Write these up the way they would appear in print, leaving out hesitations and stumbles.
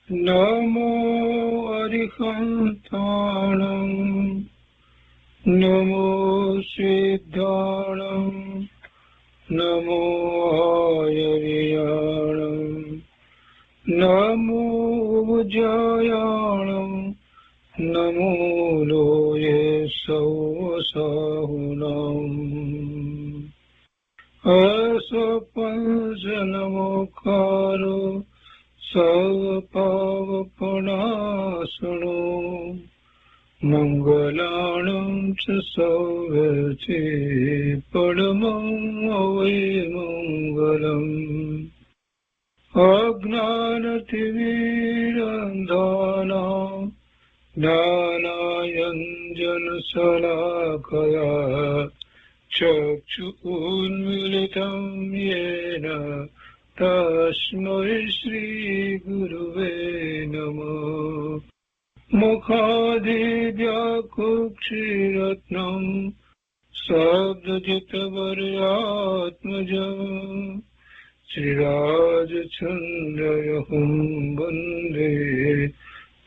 નમો અરિહંતાણં નમો સિદ્ધાણં નમો આયર્યાણં નમો ઉજ્જયાણં નમો લોયે સૌસાહુનં અસપંસનમોકારો સર્વપાવપનાશનો મંગલાણં ચ સૌવર્ચે પરમં મંગલમ અજ્ઞાનતિમિરંધાનાં જ્ઞાનાંજનશલાકયા ચક્ષુન્મીલિतं येन તસ્મૈ શ્રીગુરુવે નમઃ મુખાદિવ્યાકુક્ષિરત્નં શબ્દજિતવર્યાત્મજં શ્રીરાજચંદ્રયહું વંદે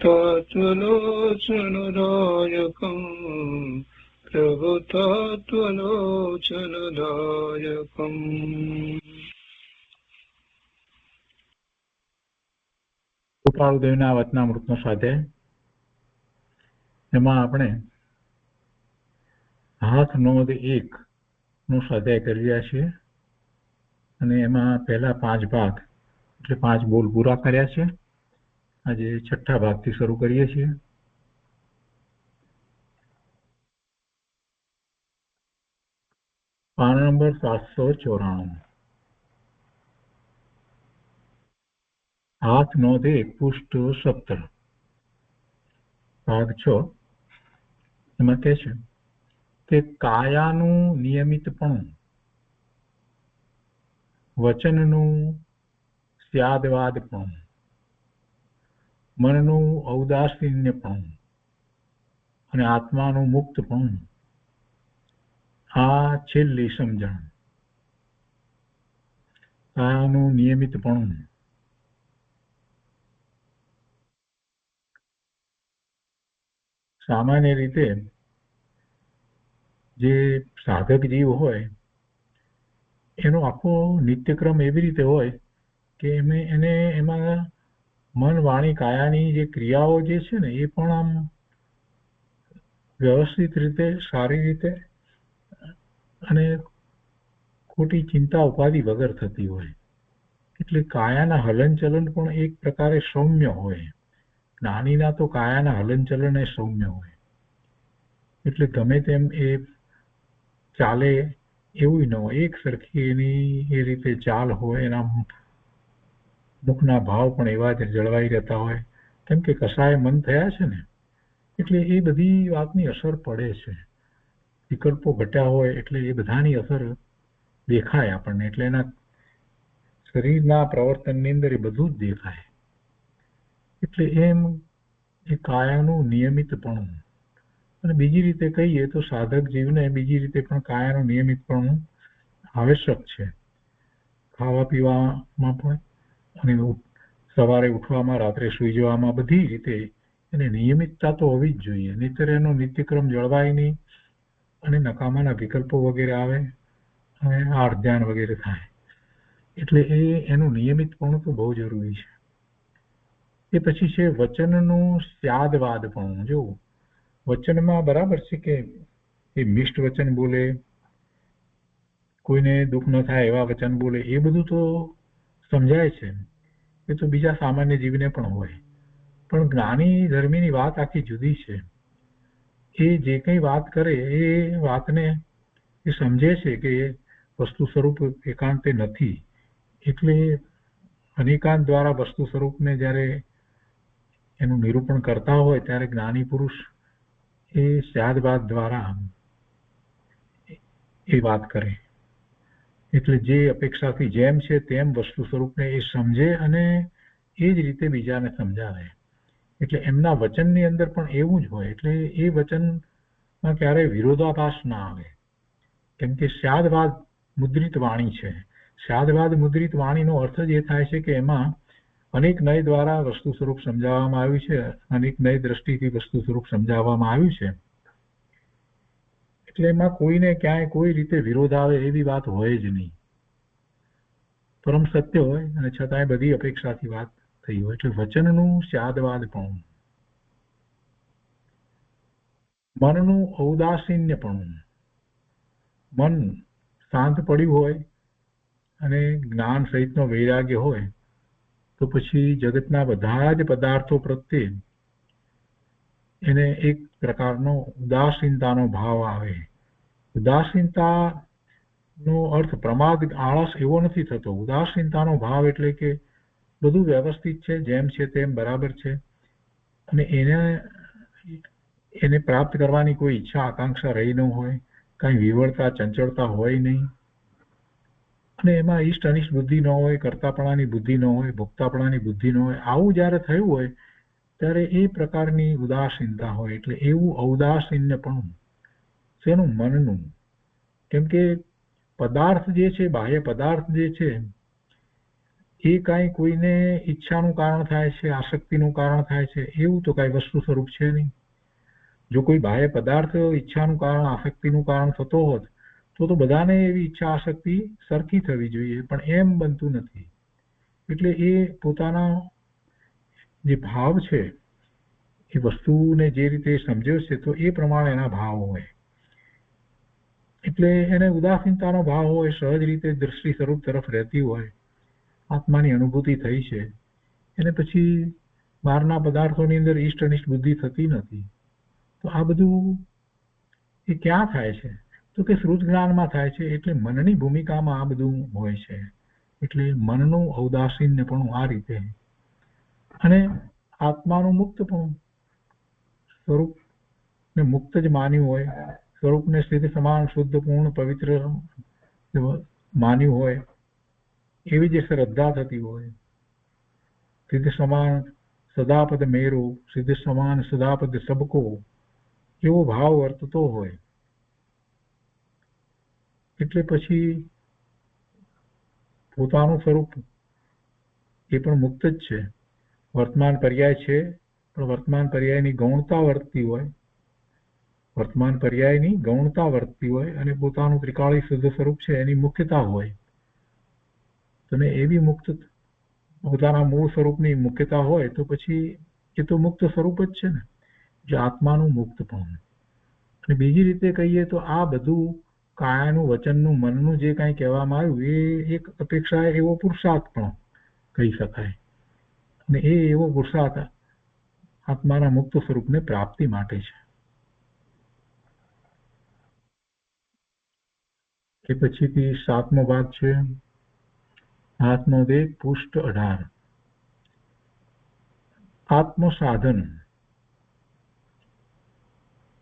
તત્વલોચનદાયકં પ્રભુતત્વલોચનદાયકં. કૃપાળુદેવના વચનામૃતનો સ્વાધ્યાય. એમાં આપણે હાથ નોંધ 1 નો સ્વાધ્યાય કરી રહ્યા છીએ અને એમાં પહેલા 5 ભાગ એટલે 5 બોલ પૂરા કર્યા છે. આજે 6થા ભાગથી શરૂ કરીએ છીએ. પાના નંબર 794. હાથ નોંધ 1 પૃષ્ઠ 17 ભાગ 6. એમાં કહે છે કે કાયાનું નિયમિતપણું, વચનનું સ્યાદવાદપણું, મનનું ઔદાસીન્યપણું અને આત્માનું મુક્તપણું, આ છેલ્લી સમજણ. કાયાનું નિયમિતપણું. સામાન્ય રીતે જે સાધક જીવ હોય એનો આખો નિત્યક્રમ એવી રીતે હોય કે એને એમાં મન વાણી કાયાની જે ક્રિયાઓ જે છે ને એ પણ આમ વ્યવસ્થિત રીતે, સારી રીતે અને ખોટી ચિંતા ઉપાધિ વગર થતી હોય. એટલે કાયાના હલનચલન પણ એક પ્રકારે સૌમ્ય હોય. જ્ઞાનીના તો કાયાના હલનચલન એ સૌમ્ય હોય. એટલે ગમે તેમ એ ચાલે એવું ન હોય, એક સરખી એની એ રીતે ચાલ હોય, એના મુખના ભાવ પણ એવા જ જળવાઈ રહેતા હોય. કેમ કે કસાય મન થયા છે ને, એટલે એ બધી વાતની અસર પડે છે. વિકલ્પો ઘટ્યા હોય એટલે એ બધાની અસર દેખાય આપણને. એટલે એના શરીરના પ્રવર્તનની અંદર એ બધું જ દેખાય. એટલે એમ એ કાયાનું નિયમિતપણું. અને બીજી રીતે કહીએ તો સાધક જીવને બીજી રીતે પણ કાયાનું નિયમિતપણું આવશ્યક છે. ખાવા પીવામાં પણ અને સવારે ઉઠવામાં, રાત્રે સૂઈ જવામાં, બધી રીતે એને નિયમિતતા તો હોવી જ જોઈએ. નહીંતર એનો નિત્યક્રમ જળવાય નહીં અને નકામાના વિકલ્પો વગેરે આવે અને આર્થ ધ્યાન વગેરે થાય. એટલે એનું નિયમિતપણું તો બહુ જરૂરી છે. એ પછી છે વચનનું સ્યાદવાદપણું. જો વચનમાં બરાબર છે કે એ મિષ્ટ વચન બોલે, કોઈને દુઃખ ન થાય એવા વચન બોલે, એ બધું તો સમજાય છે. એ તો બીજા સામાન્ય જીવને પણ હોય. પણ જ્ઞાની ધર્મીની વાત આખી જુદી છે. એ જે કંઈ વાત કરે એ વાતને એ સમજે છે કે એ વસ્તુ સ્વરૂપ એકાંતે નથી. એટલે અનેકાંત દ્વારા વસ્તુ સ્વરૂપને જ્યારે એનું નિરૂપણ કરતા હોય ત્યારે જ્ઞાની પુરુષ એ સ્યાદવાદ દ્વારા એ વાત કરે. એટલે જે અપેક્ષાથી જેમ છે તેમ વસ્તુ સ્વરૂપને એ સમજે અને એ જ રીતે બીજાને સમજાવે. એટલે એમના વચનની અંદર પણ એવું જ હોય. એટલે એ વચનમાં ક્યારેય વિરોધાભાસ ના આવે. કેમ કે સ્યાદવાદ મુદ્રિત વાણી છે. સ્યાદવાદ મુદ્રિત વાણીનો અર્થ જ એ થાય છે કે એમાં અનેક નય દ્વારા વસ્તુ સ્વરૂપ સમજાવવામાં આવ્યું છે, અનેક નય દ્રષ્ટિથી વસ્તુ સ્વરૂપ સમજાવવામાં આવ્યું છે. એટલે એમાં કોઈને ક્યાંય કોઈ રીતે વિરોધ આવે એવી વાત હોય જ નહીં. પરમ સત્ય હોય અને છતાંય બધી અપેક્ષાથી વાત થઈ હોય. એટલે વચનનું સ્યાદવાદપણું, મનનું ઔદાસીન્યપણું, મન શાંત પડ્યું હોય અને જ્ઞાન સહિતનો વૈરાગ્ય હોય તો પછી જગતના બધા જ પદાર્થો પ્રત્યે એને એક પ્રકારનો ઉદાસીનતાનો ભાવ આવે. ઉદાસીનતાનો અર્થ પ્રમાદ આળસ એવો નથી થતો. ઉદાસીનતાનો ભાવ એટલે કે બધું વ્યવસ્થિત છે, જેમ છે તેમ બરાબર છે, અને એને પ્રાપ્ત કરવાની કોઈ ઈચ્છા આકાંક્ષા રહી ન હોય, કઈ વિવળતા ચંચળતા હોય નહીં, અને એમાં ઈષ્ટ અનિષ્ટ બુદ્ધિ ન હોય, કર્તાપણાની બુદ્ધિ ન હોય, ભોક્તાપણાની બુદ્ધિ ન હોય. આવું જયારે થયું હોય ત્યારે એ પ્રકારની ઉદાસીનતા હોય. એટલે એવું ઔદાસીન્યપણું શેનું? મનનું. કેમ કે પદાર્થ જે છે, બાહ્ય પદાર્થ જે છે એ કાંઈ કોઈને ઈચ્છાનું કારણ થાય છે, આસક્તિનું કારણ થાય છે એવું તો કાંઈ વસ્તુ સ્વરૂપ છે નહીં. જો કોઈ બાહ્ય પદાર્થ ઈચ્છાનું કારણ, આસક્તિનું કારણ થતો હોત તો બધાને એવી ઈચ્છા આસક્તિ સરખી થવી જોઈએ, પણ એમ બનતું નથી. એટલે એ પોતાના જે ભાવ છે એ વસ્તુને જે રીતે સમજ્યો છે તો એ પ્રમાણે એના ભાવ હોય. એટલે એને ઉદાસીનતાનો ભાવ હોય, સહજ રીતે દૃષ્ટિ સ્વરૂપ તરફ રહેતી હોય, આત્માની અનુભૂતિ થઈ છે, એને પછી બહારના પદાર્થોની અંદર ઈષ્ટ અનિષ્ટ બુદ્ધિ થતી નથી. તો આ બધું એ ક્યાં થાય છે? તો કે શ્રુત જ્ઞાનમાં થાય છે. એટલે મનની ભૂમિકામાં આ બધું હોય છે. એટલે મનનું ઔદાસીન્યપણું આ રીતે, અને આત્માનું મુક્તપણું, સ્વરૂપને મુક્ત જ માન્યું હોય, સ્વરૂપને સ્થિત સમાન શુદ્ધ પૂર્ણ પવિત્ર માન્યું હોય, એવી જે શ્રદ્ધા થતી હોય, સિદ્ધ સમાન સદાપદ મેરો, સિદ્ધ સમાન સદાપદ સબકો, એવો ભાવ વર્તતો હોય. એટલે પછી પોતાનું સ્વરૂપ એ પણ મુક્ત જ છે. વર્તમાન પર્યાય છે, પણ વર્તમાન પર્યાયની ગૌણતા વર્તતી હોય, વર્તમાન પર્યાયની ગૌણતા વર્તતી હોય, અને પોતાનું ત્રિકાળી શુદ્ધ સ્વરૂપ છે એની મુખ્યતા હોય. તમે એવી મુક્ત પોતાના મૂળ સ્વરૂપની મુખ્યતા હોય તો પછી એ તો મુક્ત સ્વરૂપ જ છે ને, જે આત્માનું મુક્તપણું. અને બીજી રીતે કહીએ તો આ બધું કાયાનું, વચનનું, મનનું જે કાંઈ કહેવામાં આવ્યું એ એક અપેક્ષા એવો પુરુષાર્થ પણ કહી શકાય. અને એ એવો પુરુષાર્થ આત્માના મુક્ત સ્વરૂપને પ્રાપ્તિ માટે છે. એ પછીથી 7મો ભાગ છે, આત્મોદેહ પુષ્ટ 18. આત્મ સાધન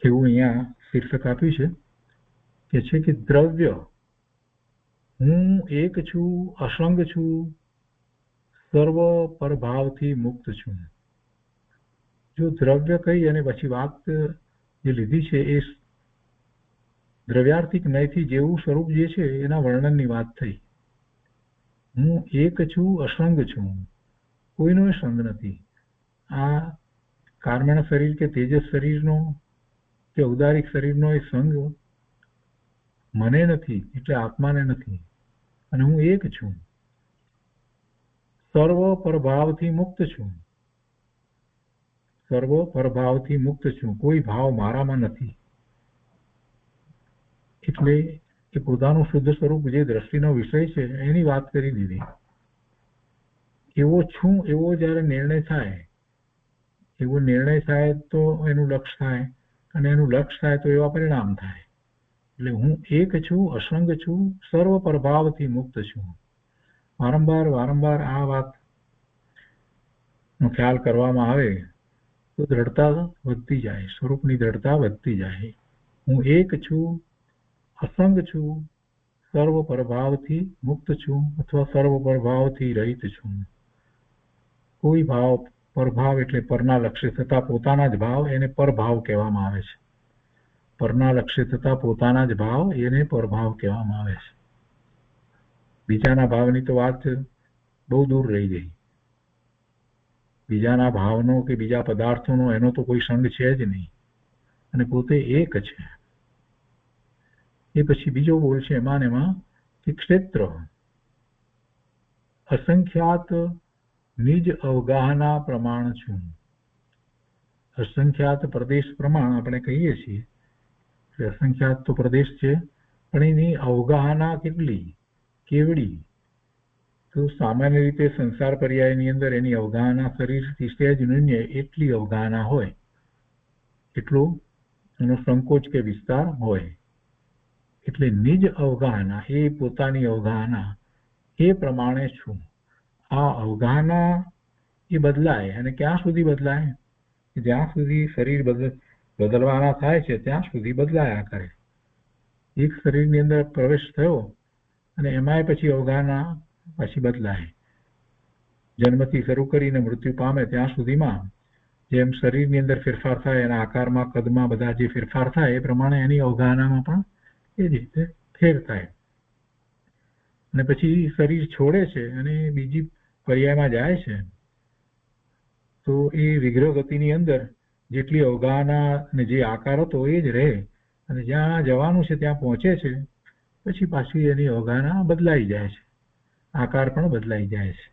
એવું અહીંયા શીર્ષક આપ્યું છે કે દ્રવ્ય હું એક છું, અસંગ છું, સર્વ પરભાવથી મુક્ત છું. જો દ્રવ્ય કહી અને પછી વાત જે લીધી છે એ દ્રવ્યાર્થિક નયથી જેવું સ્વરૂપ જે છે એના વર્ણનની વાત થઈ. હું એક છું, અસંગ છું, કોઈનો સંગ નથી. આ કાર્મણ શરીર કે તેજસ શરીરનો કે ઔદારિક શરીરનો એ સંગ મને નથી, એટલે આત્માને નથી. અને હું એક છું, સર્વ પરભાવથી મુક્ત છું, સર્વ પરભાવથી મુક્ત છું, કોઈ ભાવ મારામાં નથી. એટલે એ પોતાનું શુદ્ધ સ્વરૂપ જે દ્રષ્ટિનો વિષય છે એની વાત કરી દીધી. એવો છું એવો જ્યારે નિર્ણય થાય, એવો નિર્ણય થાય તો એનું લક્ષ્ય થાય, અને એનું લક્ષ્ય થાય તો એવા પરિણામ થાય. એટલે હું એક છું, અસંગ છું, સર્વ પ્રભાવથી મુક્ત છું. વારંવાર વારંવાર આ વાતનો ખ્યાલ કરવામાં આવે તો દ્રઢતા વધતી જાય, સ્વરૂપની દ્રઢતા વધતી જાય. હું એક છું, અસંગ છું, સર્વ પ્રભાવથી મુક્ત છું, અથવા સર્વ પ્રભાવથી રહિત છું. કોઈ ભાવ, પરભાવ એટલે પરના લક્ષ્ય થતા પોતાના જ ભાવ, એને પરભાવ કહેવામાં આવે છે. પરના લક્ષ્ય થતા પોતાના જ ભાવ એને પરભાવ કહેવામાં આવે છે. બીજાના ભાવની તો વાત બહુ દૂર રહી ગઈ. બીજાના ભાવનો કે બીજા પદાર્થોનો એનો તો કોઈ સંગ છે જ નહીં, અને પોતે એક છે. એ પછી બીજો બોલ છે એમાં ને એમાં કે ક્ષેત્ર અસંખ્યાત નિજ અવગાહના પ્રમાણ છું. અસંખ્યાત પ્રદેશ પ્રમાણ આપણે કહીએ છીએ કે અસંખ્યાત તો પ્રદેશ છે, પણ એની અવગાહના કેટલી, કેવડી? તો સામાન્ય રીતે સંસાર પર્યાયની અંદર એની અવગાહના શરીરથી સહેજ ન્યૂન્ય એટલી અવગાહના હોય, એટલો એનો સંકોચ કે વિસ્તાર હોય. એટલે નિજ અવગાહના, એ પોતાની અવગાહના એ પ્રમાણે છું. આ અવગાહના એ બદલાય, અને ક્યાં સુધી બદલાય? જ્યાં સુધી શરીર બદલવાના થાય છે ત્યાં સુધી બદલાયા કરે. એક શરીરની અંદર પ્રવેશ થયો અને એમાંય પછી અવગાહના પાછી બદલાય. જન્મથી શરૂ કરીને મૃત્યુ પામે ત્યાં સુધીમાં જેમ શરીરની અંદર ફેરફાર થાય, એના આકારમાં, કદમાં બધા જે ફેરફાર થાય એ પ્રમાણે એની અવગાહનામાં પણ એ જ રીતે ફેર થાય. અને પછી શરીર છોડે છે અને બીજી પર્યાયમાં જાય છે, તો એ વિગ્રહ ગતિની અંદર જેટલી અવગાહના અને જે આકાર હતો એ જ રહે, અને જ્યાં જવાનું છે ત્યાં પહોંચે છે પછી પાછી એની અવગાહના બદલાઈ જાય છે, આકાર પણ બદલાઈ જાય છે.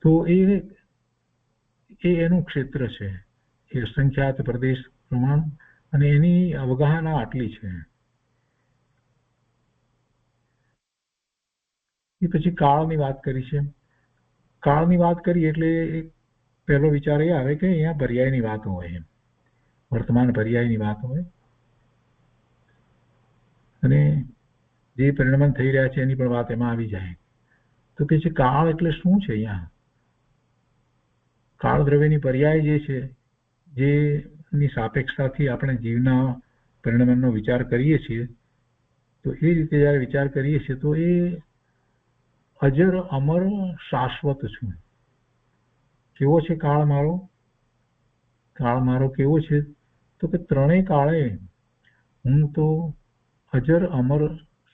તો એ એનું ક્ષેત્ર છે, એ અસંખ્યાત પ્રદેશ પ્રમાણ, અને એની અવગાહના આટલી છે. એ પછી કાળની વાત કરી છે. કાળની વાત કરી એટલે પહેલો વિચાર એ આવે કે અહીંયા પર્યાયની વાત હોય, વર્તમાન પર્યાયની વાત હોય, અને જે પરિણમન થઈ રહ્યા છે એની પણ વાત એમાં આવી જાય. તો કે છે કાળ એટલે શું છે? અહીંયા કાળ દ્રવ્યની પર્યાય જે છે, જેની સાપેક્ષતાથી આપણે જીવના પરિણમનનો વિચાર કરીએ છીએ, તો એ રીતે જયારે વિચાર કરીએ છીએ તો એ અજર અમર શાશ્વત છું. કેવો છે કાળ મારો? કાળ મારો કેવો છે? તો કે ત્રણેય કાળે હું તો અજર અમર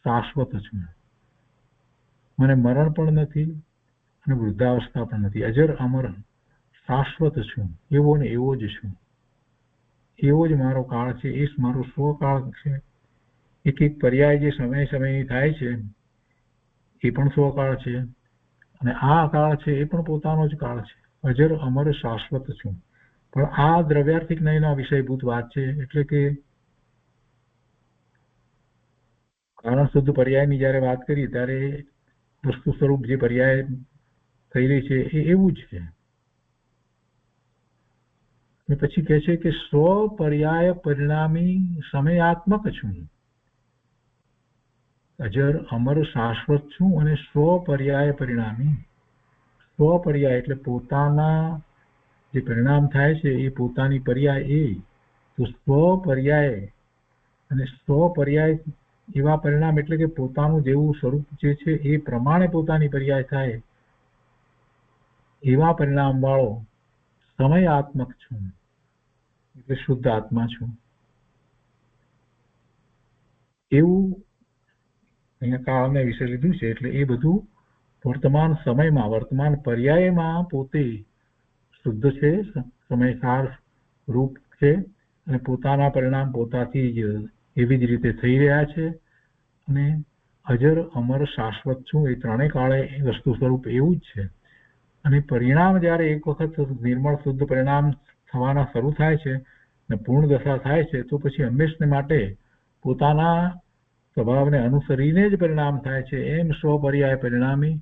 શાશ્વત છું. મને મરણ પણ નથી અને વૃદ્ધાવસ્થા પણ નથી. અજર અમર શાશ્વત છું, એવો ને એવો જ છું. એવો જ મારો કાળ છે, એ જ મારો સ્વકાળ છે. એક એક પર્યાય જે સમય સમયની થાય છે એ પણ સ્વકાળ છે, અને આ કાળ છે એ પણ પોતાનો જ કાળ છે. અજર અમર શાશ્વત છું. પણ આ દ્રવ્યાર્થિક નયના વિષયભૂત વાત છે, એટલે કે કારણ શુદ્ધ પર્યાયની જયારે વાત કરીએ ત્યારે વસ્તુ સ્વરૂપ જે પર્યાય થઈ રહી છે એ એવું જ છે. પછી કહે છે કે સ્વ પર્યાય પરિણામી સમયાત્મક છું. અજર અમર શાશ્વત છું અને સ્વ પર્યાય પરિણામી. સ્વ પર્યાય એટલે પોતાના જે પરિણામ થાય છે એ પોતાની પર્યાય એ. તો સ્વ પર્યાય અને સ્વ પર્યાય એવા પરિણામ એટલે કે પોતાનું જેવું સ્વરૂપ જે છે એ પ્રમાણે પોતાની પર્યાય થાય એવા પરિણામ વાળો સમયાત્મક છું, એટલે શુદ્ધ આત્મા છું. એવું અહીંયા કાળને વિશે લીધું છે, એટલે એ બધું વર્તમાન સમયમાં, વર્તમાન પર્યાયમાં પોતે શુદ્ધ છે, સમયસાર રૂપ છે, અને પોતાના પરિણામ પોતાથી જ એવી જ રીતે થઈ રહ્યા છે. અને અજર અમર શાશ્વત છું, એ ત્રણેય કાળે વસ્તુ સ્વરૂપ એવું જ છે. અને પરિણામ જયારે એક વખત નિર્મળ શુદ્ધ પરિણામ થવાના શરૂ થાય છે અને પૂર્ણ દશા થાય છે, તો પછી હંમેશને માટે પોતાના સ્વભાવને અનુસરીને જ પરિણામ થાય છે. એમ સ્વપર્યાય પરિણામી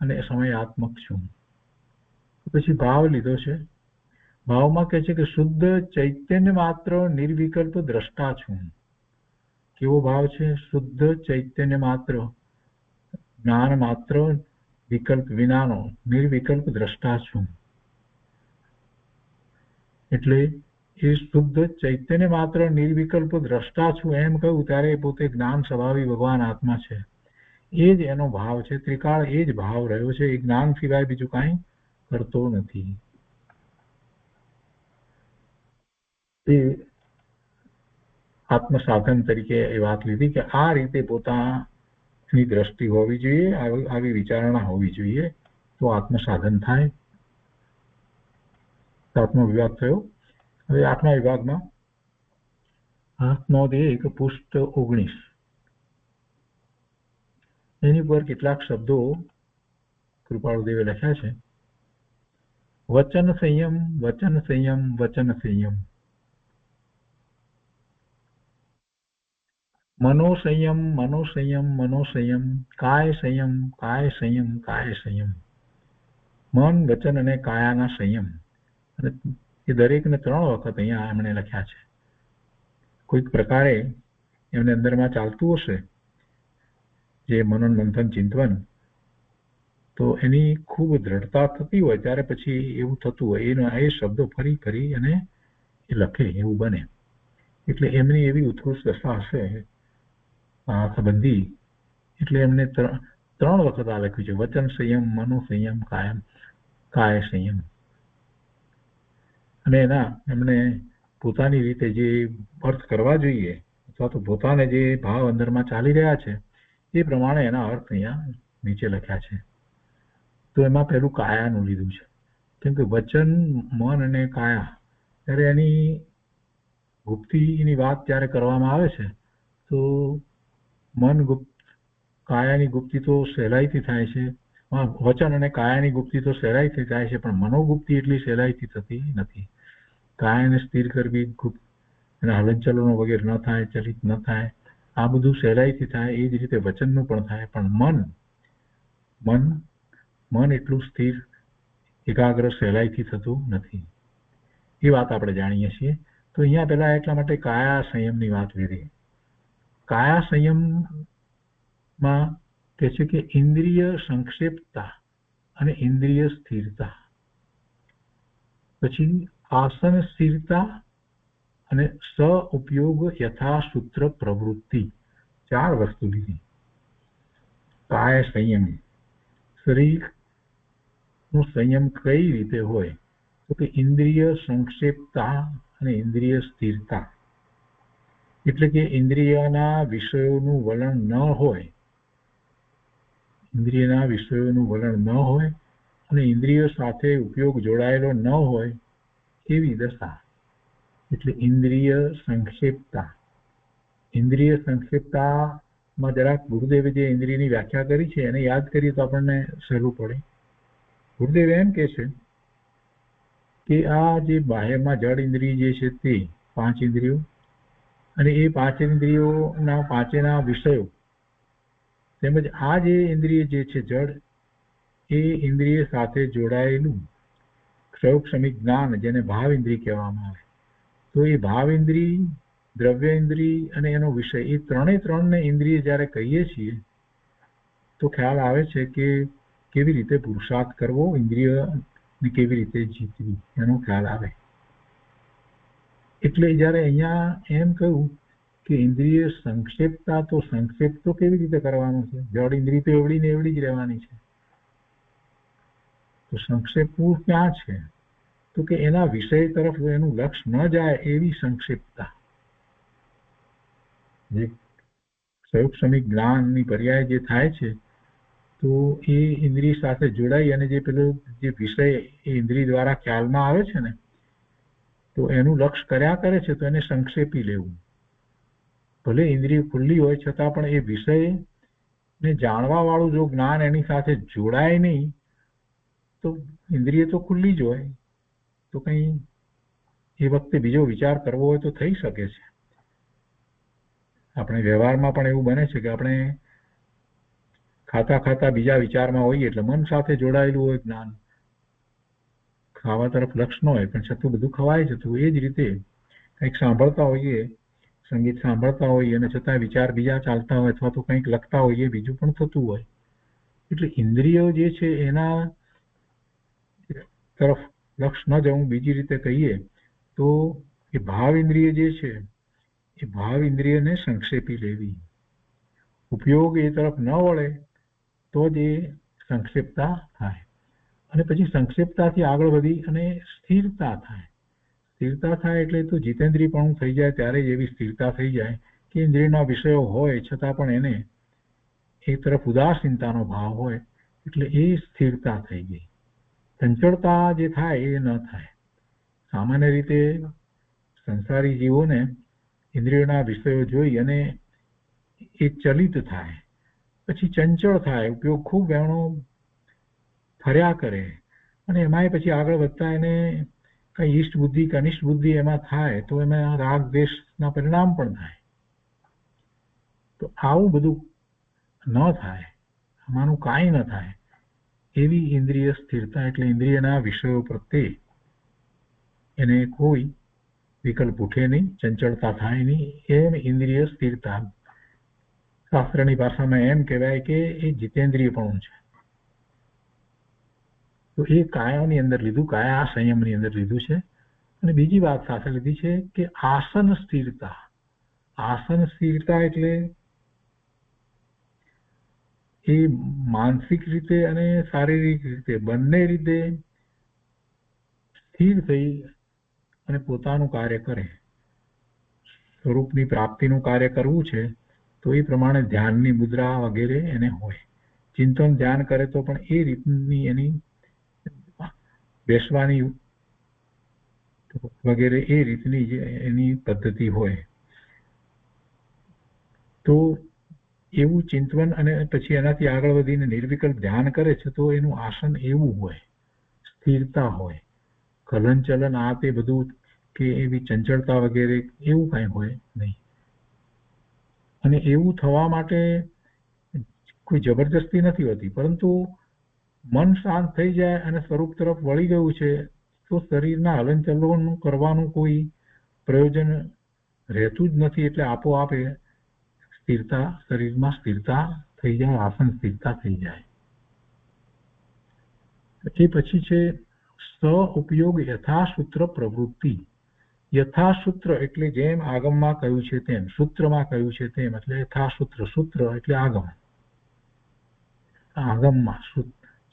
અને સમયાત્મક છું. પછી ભાવ લીધો છે. ભાવમાં કહે છે કે શુદ્ધ ચૈતન્ય માત્ર નિર્વિકલ્પ દ્રષ્ટા છું. કેવો ભાવ છે? શુદ્ધ ચૈતન્ય માત્ર, જ્ઞાન માત્ર, વિકલ્પ વિનાનો નિર્વિકલ્પ દ્રષ્ટા છું. એટલે એ શુદ્ધ ચૈતન્ય માત્ર નિર્વિકલ્પ દ્રષ્ટા છું એમ કહ્યું ત્યારે પોતે જ્ઞાન સ્વભાવી ભગવાન આત્મા છે. એ જ એનો ભાવ છે. ત્રિકાળ એ જ ભાવ રહ્યો છે. એ જ્ઞાન સિવાય બીજું કાંઈ કરતો નથી. એ આત્મ સાધન તરીકે એ વાત લીધી કે આ રીતે પોતાની દ્રષ્ટિ હોવી જોઈએ, આવી વિચારણા હોવી જોઈએ. તો આત્મસાધન થાય. 7મો વિભાગ થયો. હવે 8મા વિભાગમાં 8.1 પૃષ્ઠ 19 એની પર કેટલાક શબ્દો કૃપાળુદેવે લખ્યા છે. વચન સંયમ, વચન સંયમ, વચન સંયમ. મનો સંયમ, મનો સંયમ, મનો સંયમ. કાય સંયમ, કાય સંયમ, કાય સંયમ. મન, વચન અને કાયાના સંયમ. અને એ દરેકને 3 વખત અહીંયા એમણે લખ્યા છે. કોઈક પ્રકારે એમને અંદરમાં ચાલતું હશે જે મનન મંથન ચિંતન, તો એની ખૂબ દ્રઢતા થતી હોય ત્યારે પછી એવું થતું હોય એ શબ્દો ફરી ફરી અને એ લખે એવું બને. એટલે એમની એવી ઉત્કૃષ્ટ દશા હશે આ સંબંધી, એટલે એમને 3 વખત આ લખ્યું છે. વચન સંયમ, મનો સંયમ, કાય સંયમ. અને એના એમને પોતાની રીતે જે અર્થ કરવા જોઈએ અથવા તો પોતાને જે ભાવ અંદરમાં ચાલી રહ્યા છે એ પ્રમાણે એના અર્થ અહીંયા નીચે લખ્યા છે. તો એમાં પહેલું કાયાનું લીધું છે, કેમ કે વચન, મન અને કાયા ત્યારે એની ગુપ્તિની વાત જ્યારે કરવામાં આવે છે તો મન ગુપ્ત, કાયાની ગુપ્તિ તો સહેલાઈથી થાય છે. વચન અને કાયાની ગુપ્તિ તો સહેલાઈથી થાય છે, પણ મનોગુપ્તિ એટલી સહેલાઈથી થતી નથી. કાયાને સ્થિર કરવી, ગુપ્ત એના હલનચલનો વગેરે ન થાય, ચલિત ન થાય, આ બધું સહેલાઈથી થાય. એ જ રીતે વચનનું પણ થાય, પણ મન એટલું સ્થિર, એકાગ્ર સહેલાઈથી થતું નથી. એ વાત આપણે જાણીએ છીએ. તો અહીંયા પહેલા એટલા માટે કાયા સંયમની વાત લીધી. કાયા સંયમમાં કહે છે કે ઇન્દ્રિય સંક્ષેપતા અને ઇન્દ્રિય સ્થિરતા, પછી આસન સ્થિરતા અને સ ઉપયોગ યથાસૂત્ર પ્રવૃત્તિ. 4 વસ્તુ લીધી. કાય સંયમ, શરીરનો સંયમ કઈ રીતે હોય? તો કે ઇન્દ્રિય સંક્ષેપતા અને ઇન્દ્રિય સ્થિરતા, એટલે કે ઇન્દ્રિયના વિષયોનું વલણ ન હોય, ઇન્દ્રિયના વિષયોનું વલણ ન હોય અને ઇન્દ્રિયો સાથે ઉપયોગ જોડાયેલો ન હોય એવી દશા, એટલે ઇન્દ્રિય સંક્ષેપતા. ઇન્દ્રિય સંક્ષેપતામાં જરાક ગુરુદેવે જે ઇન્દ્રિયની વ્યાખ્યા કરી છે એને યાદ કરીએ તો આપણને સહેલું પડે. ગુરુદેવ એમ કે છે કે આ જે બાહ્યમાં જડ ઇન્દ્રિય જે છે તે 5 ઇન્દ્રિયો અને એ 5 ઇન્દ્રિયોના 5ના વિષયો તેમજ આ જે ઇન્દ્રિય જે છે જડ, એ ઇન્દ્રિય સાથે જોડાયેલું ક્ષયોક્ષમિક જ્ઞાન, જેને ભાવ ઇન્દ્રિય કહેવામાં આવે. તો એ ભાવ ઇન્દ્રિય, દ્રવ્ય ઇન્દ્રિય અને એનો વિષય, એ 3ને ઇન્દ્રિય જ્યારે કહીએ છીએ તો ખ્યાલ આવે છે કે કેવી રીતે પુરુષાર્થ કરવો, ઇન્દ્રિયને કેવી રીતે જીતવી, એનો ખ્યાલ આવે. એટલે જ્યારે અહીંયા એમ કહ્યું કે ઇન્દ્રિય સંક્ષેપતા, તો સંક્ષેપ તો કેવી રીતે કરવાનો છે? જડ ઇન્દ્રિય તો એવડી ને એવડી જ રહેવાની છે. તો સંક્ષેપવું ક્યાં છે? તો કે એના વિષય તરફ એનું લક્ષ ન જાય એવી સંક્ષેપતા. જે ક્ષયોક્ષમિક જ્ઞાનની પર્યાય જે થાય છે, તો એ ઇન્દ્રિય સાથે જોડાઈ અને જે પેલો જે વિષય એ ઇન્દ્રિય દ્વારા ખ્યાલમાં આવે છે ને, તો એનું લક્ષ કર્યા કરે છે, તો એને સંક્ષેપી લેવું. ભલે ઇન્દ્રિય ખુલ્લી હોય છતાં પણ એ વિષયને જાણવા વાળું જો જ્ઞાન એની સાથે જોડાય નહીં તો ઇન્દ્રિય તો ખુલ્લી જ હોય, તો કંઈ એ વખતે બીજો વિચાર કરવો હોય તો થઈ શકે છે. આપણે વ્યવહારમાં પણ એવું બને છે કે આપણે ખાતા ખાતા બીજા વિચારમાં હોઈએ, એટલે મન સાથે જોડાયેલું હોય જ્ઞાન, ખાવા તરફ લક્ષ ન હોય પણ છતાં બધું ખવાય જતું. એ જ રીતે કંઈક સાંભળતા હોઈએ, સંગીત સાંભળતા હોઈએ અને છતાં વિચાર બીજા ચાલતા હોય, અથવા તો કંઈક લખતા હોઈએ બીજું પણ થતું હોય. એટલે ઇન્દ્રિયો જે છે એના તરફ લક્ષ ન જવું, બીજી રીતે કહીએ તો એ ભાવ ઇન્દ્રિય જે છે એ ભાવ ઇન્દ્રિયને સંક્ષેપી લેવી. ઉપયોગ એ તરફ ન વળે તો જ એ સંક્ષેપતા થાય. અને પછી સંક્ષેપતાથી આગળ વધી અને સ્થિરતા થાય. સ્થિરતા થાય એટલે તો જીતેન્દ્રિય પણ થઈ જાય, ત્યારે જ એવી સ્થિરતા થઈ જાય કે ઇન્દ્રિયના વિષયો હોય છતાં પણ એને એ તરફ ઉદાસીનતાનો ભાવ હોય, એટલે એ સ્થિરતા થઈ ગઈ. ચંચળતા જે થાય એ ન થાય. સામાન્ય રીતે સંસારી જીવોને ઇન્દ્રિયોના વિષયો જોઈ અને એ ચલિત થાય, પછી ચંચળ થાય, ઉપયોગ ખૂબ એનો ફર્યા કરે અને એમાંય પછી આગળ વધતા એને કઈ ઈષ્ટ બુદ્ધિ કે અનિષ્ટ બુદ્ધિ એમાં થાય તો એમાં રાગ દ્વેષના પરિણામ પણ થાય. તો આવું બધું ન થાય, આમાંનું કાંઈ ન થાય એવી ઇન્દ્રિય સ્થિરતા, એટલે ઇન્દ્રિયના વિષયો પ્રત્યે એને કોઈ વિકલ્પ ઉઠે નહીં, ચંચળતા થાય નહીં, એમ ઇન્દ્રિય સ્થિરતા. શાસ્ત્રની ભાષામાં એમ કહેવાય કે એ જીતેન્દ્રિયપણું છે. તો એ કાયાની અંદર લીધું, કાયા સંયમની અંદર લીધું છે. અને બીજી વાત સાથે લીધી છે કે આસન સ્થિરતા. આસન સ્થિરતા એટલે એ માનસિક રીતે અને શારીરિક રીતે બંને રીતે સ્થિર થઈ અને પોતાનું કાર્ય કરે. સ્વરૂપની પ્રાપ્તિનું કાર્ય કરવું છે તો એ પ્રમાણે ધ્યાનની મુદ્રા વગેરે એને હોય. ચિંતન ધ્યાન કરે તો પણ એ રીતની એની બેસવાની વગેરે એ રીતની એની પદ્ધતિ હોય. તો એવું ચિંતન અને પછી એનાથી આગળ વધીને નિર્વિકલ્પ ધ્યાન કરે છે તો એનું આસન એવું હોય, સ્થિરતા હોય. હલન ચલન આ તે બધું કે એવી ચંચળતા વગેરે એવું કાંઈ હોય નહીં. અને એવું થવા માટે કોઈ જબરજસ્તી નથી હોતી, પરંતુ મન શાંત થઈ જાય અને સ્વરૂપ તરફ વળી ગયું છે તો શરીરના હલનચલન કરવાનું કોઈ પ્રયોજન રહેતું જ નથી. એટલે આપોઆપ સ્થિરતા, શરીરમાં સ્થિરતા થઈ જાય, આસન સ્થિરતા થઈ જાય. એ પછી છે સ ઉપયોગ યથાસૂત્ર પ્રવૃત્તિ. યથાસૂત્ર એટલે જેમ આગમમાં કહ્યું છે તેમ, સૂત્રમાં કહ્યું છે તેમ, એટલે યથાસૂત્ર. સૂત્ર એટલે આગમ. આગમમાં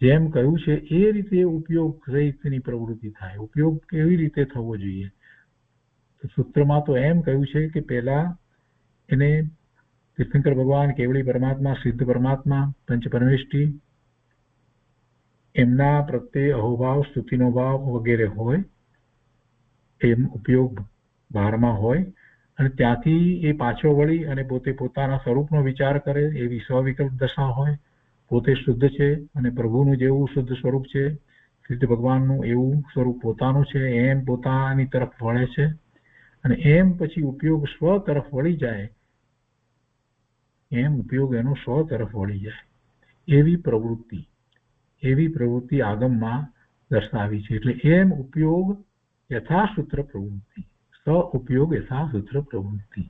જેમ કહ્યું છે એ રીતે ઉપયોગ સહિતની પ્રવૃત્તિ થાય. ઉપયોગ કેવી રીતે થવો જોઈએ? સૂત્રમાં તો એમ કહ્યું છે કે પહેલા એને તીર્થંકર ભગવાન, કેવળી પરમાત્મા, સિદ્ધ પરમાત્મા, પંચ પરમેષ્ઠી એમના પ્રત્યે અહોભાવ, સ્તુતિનો ભાવ વગેરે હોય એમ ઉપયોગ બહારમાં હોય. અને ત્યાંથી એ પાછો વળી અને પોતે પોતાના સ્વરૂપનો વિચાર કરે એવી સ્વવિકલ્પ દશા હોય. પોતે શુદ્ધ છે અને પ્રભુનું જેવું શુદ્ધ સ્વરૂપ છે, સિદ્ધ ભગવાનનું એવું સ્વરૂપ પોતાનું છે, એમ પોતાની તરફ વળે છે. અને એમ પછી ઉપયોગ સ્વ તરફ વળી જાય, એમ ઉપયોગ એનો સ્વ તરફ વળી જાય એવી પ્રવૃત્તિ આગમમાં દર્શાવી છે. એટલે એમ ઉપયોગ યથાસૂત્ર પ્રવૃત્તિ, સ ઉપયોગ યથાસૂત્ર પ્રવૃત્તિ.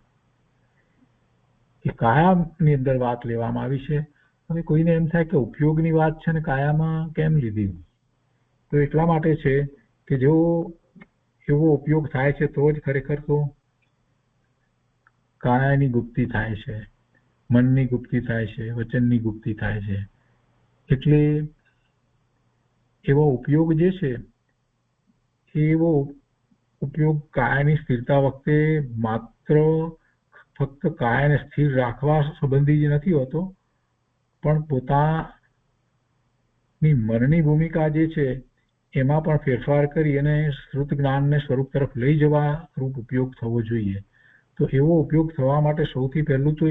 એ કાયાની અંદર વાત લેવામાં આવી છે. હવે કોઈને એમ થાય કે ઉપયોગની વાત છે ને કાયામાં કેમ લીધી? તો એટલા માટે છે કે જો એવો ઉપયોગ થાય છે તો જ ખરેખર તો કાયાની ગુપ્તિ થાય છે, મનની ગુપ્તિ થાય છે, વચનની ગુપ્તિ થાય છે. એટલે એવો ઉપયોગ જે છે એવો ઉપયોગ કાયાની સ્થિરતા વખતે માત્ર ફક્ત કાયાને સ્થિર રાખવા સંબંધી જ નથી હોતો, પણ પોતાની મનની ભૂમિકા જે છે એમાં પણ ફેરફાર કરી અને શ્રુત જ્ઞાનને સ્વરૂપ તરફ લઈ જવા રૂપ ઉપયોગ થવો જોઈએ. તો એવો ઉપયોગ થવા માટે સૌથી પહેલું તો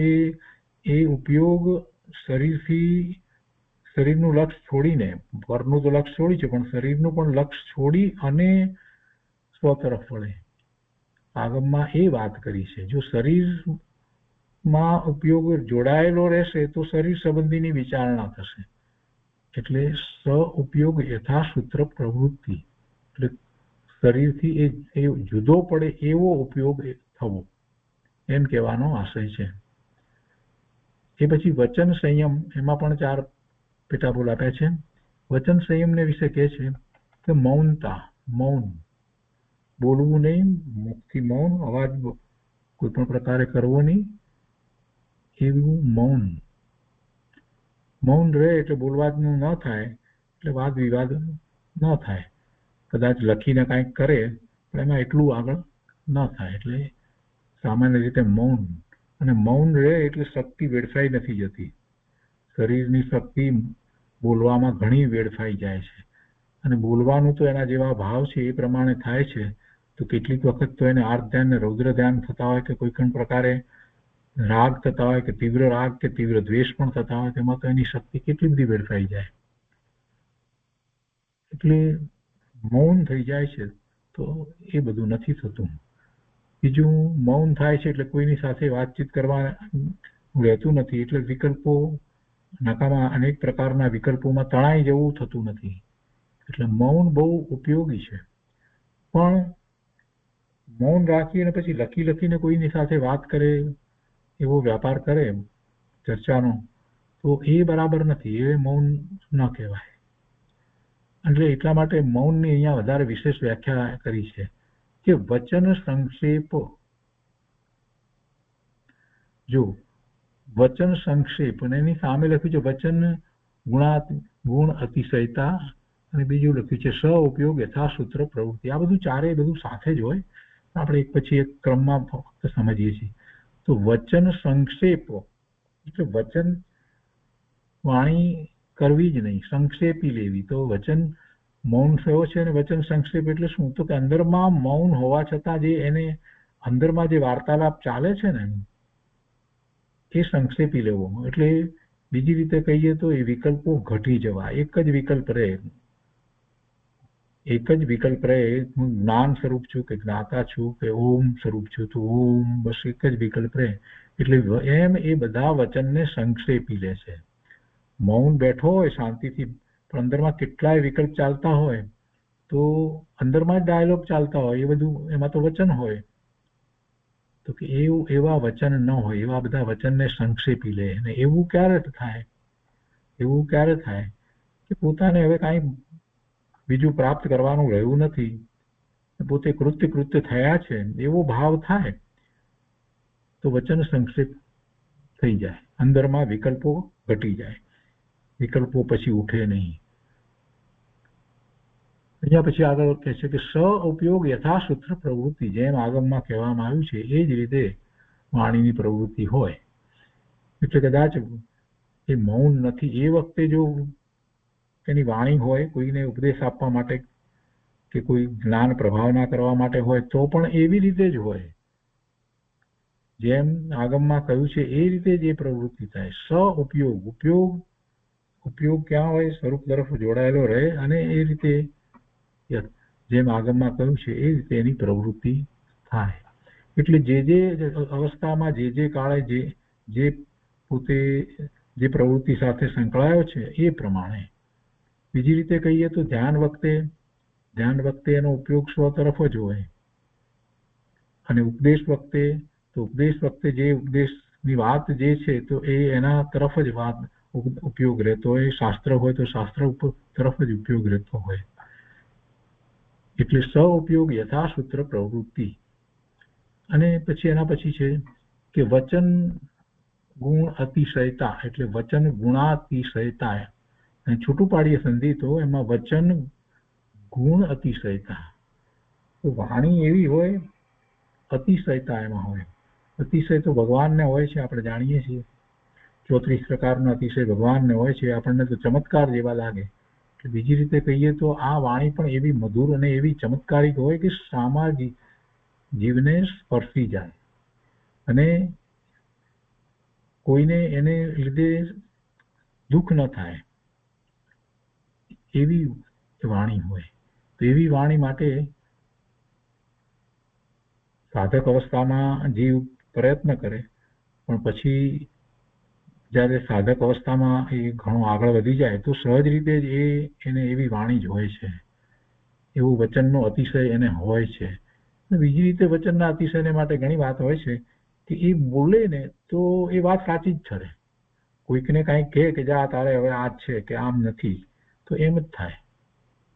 એ ઉપયોગ શરીરનું લક્ષ્ય છોડીને, પરનું તો લક્ષ્ય છોડી છે પણ શરીરનું પણ લક્ષ્ય છોડી અને સ્વ તરફ વળે. આગમમાં એ વાત કરી છે. જો શરીરમાં ઉપયોગ જોડાયેલો રહેશે તો શરીર સંબંધીની વિચારણા થશે. એટલે સ ઉપયોગ યથાસૂત્ર પ્રવૃત્તિ, એટલે શરીરથી એ જુદો પડે એવો ઉપયોગ થવો, એમ કહેવાનો આશય છે. એ પછી વચન સંયમ, એમાં પણ 4 પેટાબોલ આપ્યા છે. વચન સંયમને વિશે કહે છે કે મૌનતા, મૌન, બોલવું નહીં, મુખથી મૌન, અવાજ કોઈ પણ પ્રકારે કરવો નહીં, એવું મૌન. મૌન રહે એટલે બોલવાનું ન થાય, એટલે વાદ વિવાદ ન થાય. કદાચ લખીને કાંઈક કરે પણ એમાં એટલું આગળ ન થાય. એટલે સામાન્ય રીતે મૌન. અને મૌન રહે એટલે શક્તિ વેડફાઈ નથી જતી. શરીરની શક્તિ બોલવામાં ઘણી વેડફાઈ જાય છે અને બોલવાનું તો એના જેવા ભાવ છે એ પ્રમાણે થાય છે તો કેટલીક વખત તો એને આર્ત ધ્યાન ને રૌદ્ર ધ્યાન થતા હોય કે કોઈ પણ પ્રકારે રાગ થતા હોય કે તીવ્ર રાગ કે તીવ્ર દ્વેષ પણ થતા હોય તેમાં તો એની શક્તિ કેટલી બધી વેડફાઈ જાય. એટલે મૌન થઈ જાય છે તો એ બધું નથી થતું. બીજું મૌન થાય છે એટલે કોઈની સાથે વાતચીત કરવા રહેતું નથી એટલે વિકલ્પો નકામા અનેક પ્રકારના વિકલ્પોમાં તણાઈ જવું થતું નથી. એટલે મૌન બહુ ઉપયોગી છે. પણ મૌન રાખી અને પછી લખીને કોઈની સાથે વાત કરે એવો વ્યાપાર કરે ચર્ચાનો તો એ બરાબર નથી. એ મૌન ન કહેવાય. એટલે એટલા માટે મૌનની અહીંયા વધારે વિશેષ વ્યાખ્યા કરી છે કે વચન સંક્ષેપ. જો વચન સંક્ષેપ અને એની સામે લખ્યું છે વચન ગુણ અતિશયતા અને બીજું લખ્યું છે સ ઉપયોગ યથાસૂત્ર પ્રવૃત્તિ. આ બધું ચારે બધું સાથે જ હોય, આપણે એક પછી એક ક્રમમાં ફક્ત સમજીએ છીએ. તો વચન સંક્ષેપ એટલે વચન વાણી કરવી જ નહીં, સંક્ષેપી લેવી. તો વચન મૌન થયો છે અને વચન સંક્ષેપ એટલે શું? તો કે અંદરમાં મૌન હોવા છતાં જે એને અંદરમાં જે વાર્તાલાપ ચાલે છે ને એ સંક્ષેપી લેવો. એટલે બીજી રીતે કહીએ તો એ વિકલ્પો ઘટી જવા. એક જ વિકલ્પ રહે હું જ્ઞાન સ્વરૂપ છું કે જ્ઞાતા છું કે ઓમ સ્વરૂપ છું તો ઓમ, બસ એક જ વિકલ્પ રહે. એટલે એમ એ બધા વચનને સંક્ષેપી લે છે. મૌન બેઠો હોય શાંતિથી પણ અંદરમાં કેટલાય વિકલ્પ ચાલતા હોય તો અંદરમાં જ ડાયલોગ ચાલતા હોય એ બધું એમાં તો વચન હોય તો કે એવા વચન ન હોય. એવા બધા વચનને સંક્ષેપી લે. અને એવું ક્યારે થાય કે પોતાને હવે કાંઈ બીજું પ્રાપ્ત કરવાનું રહ્યું નથી, પોતે કૃત્ય થયા છે એવો ભાવ થાય તો વચન સંક્ષેપ થઈ જાય. અંદરમાં વિકલ્પો ઘટી જાય, વિકલ્પો પછી ઉઠે નહીં. અહીંયા પછી આગળ કહે છે કે સ ઉપયોગ યથાસૂત્ર પ્રવૃત્તિ. જેમ આગમમાં કહેવામાં આવ્યું છે એ જ રીતે વાણીની પ્રવૃત્તિ હોય. એટલે કદાચ એ મૌન નથી એ વખતે જો એની વાણી હોય કોઈને ઉપદેશ આપવા માટે કે કોઈ જ્ઞાન પ્રભાવના કરવા માટે હોય તો પણ એવી રીતે જ હોય જેમ આગમમાં કહ્યું છે એ રીતે જ એ પ્રવૃત્તિ થાય. સ ઉપયોગ ક્યાં હોય? સ્વરૂપ તરફ જોડાયેલો રહે અને એ રીતે જેમ આગમમાં કહ્યું છે એ રીતે એની પ્રવૃત્તિ થાય. એટલે જે અવસ્થામાં જે કાળે જે પોતે જે પ્રવૃત્તિ સાથે સંકળાયો છે એ પ્રમાણે. બીજી રીતે કહીએ તો ધ્યાન વખતે એનો ઉપયોગ સ્વ તરફ જ હોય અને ઉપદેશ વખતે જે ઉપદેશની વાત જે છે તો એ એના તરફ જ વાત ઉપયોગ રહેતો હોય. શાસ્ત્ર હોય તો શાસ્ત્ર તરફ જ ઉપયોગ રહેતો હોય. એટલે સ ઉપયોગ યથાસૂત્ર પ્રવૃત્તિ. અને પછી એના પછી છે કે વચન ગુણ અતિશયતા. એટલે વચન ગુણાતિશયતા અને છૂટું પાડીએ સંધિ તો એમાં વચન ગુણ અતિશયતા. તો વાણી એવી હોય અતિશયતા એમાં હોય. અતિશય તો ભગવાનને હોય છે, આપણે જાણીએ છીએ. 34 પ્રકારનો અતિશય ભગવાનને હોય છે. આપણને તો ચમત્કાર જેવા લાગે. બીજી રીતે કહીએ તો આ વાણી પણ એવી મધુર અને એવી ચમત્કારિક હોય કે સામાજિક જીવને સ્પર્શી જાય અને કોઈને એને લીધે દુઃખ ન થાય એવી વાણી હોય. તો એવી વાણી માટે સાધક અવસ્થામાં જીવ પ્રયત્ન કરે પણ પછી જ્યારે સાધક અવસ્થામાં એ ઘણો આગળ વધી જાય તો સહજ રીતે જ એને એવી વાણી જ હોય છે. એવું વચનનો અતિશય એને હોય છે. બીજી રીતે વચનના અતિશયને માટે ઘણી વાત હોય છે કે એ બોલે ને તો એ વાત સાચી જ ઠરે. કોઈકને કાંઈક કહે કે જા તારે હવે આ જ છે કે આમ નથી તો એમ જ થાય.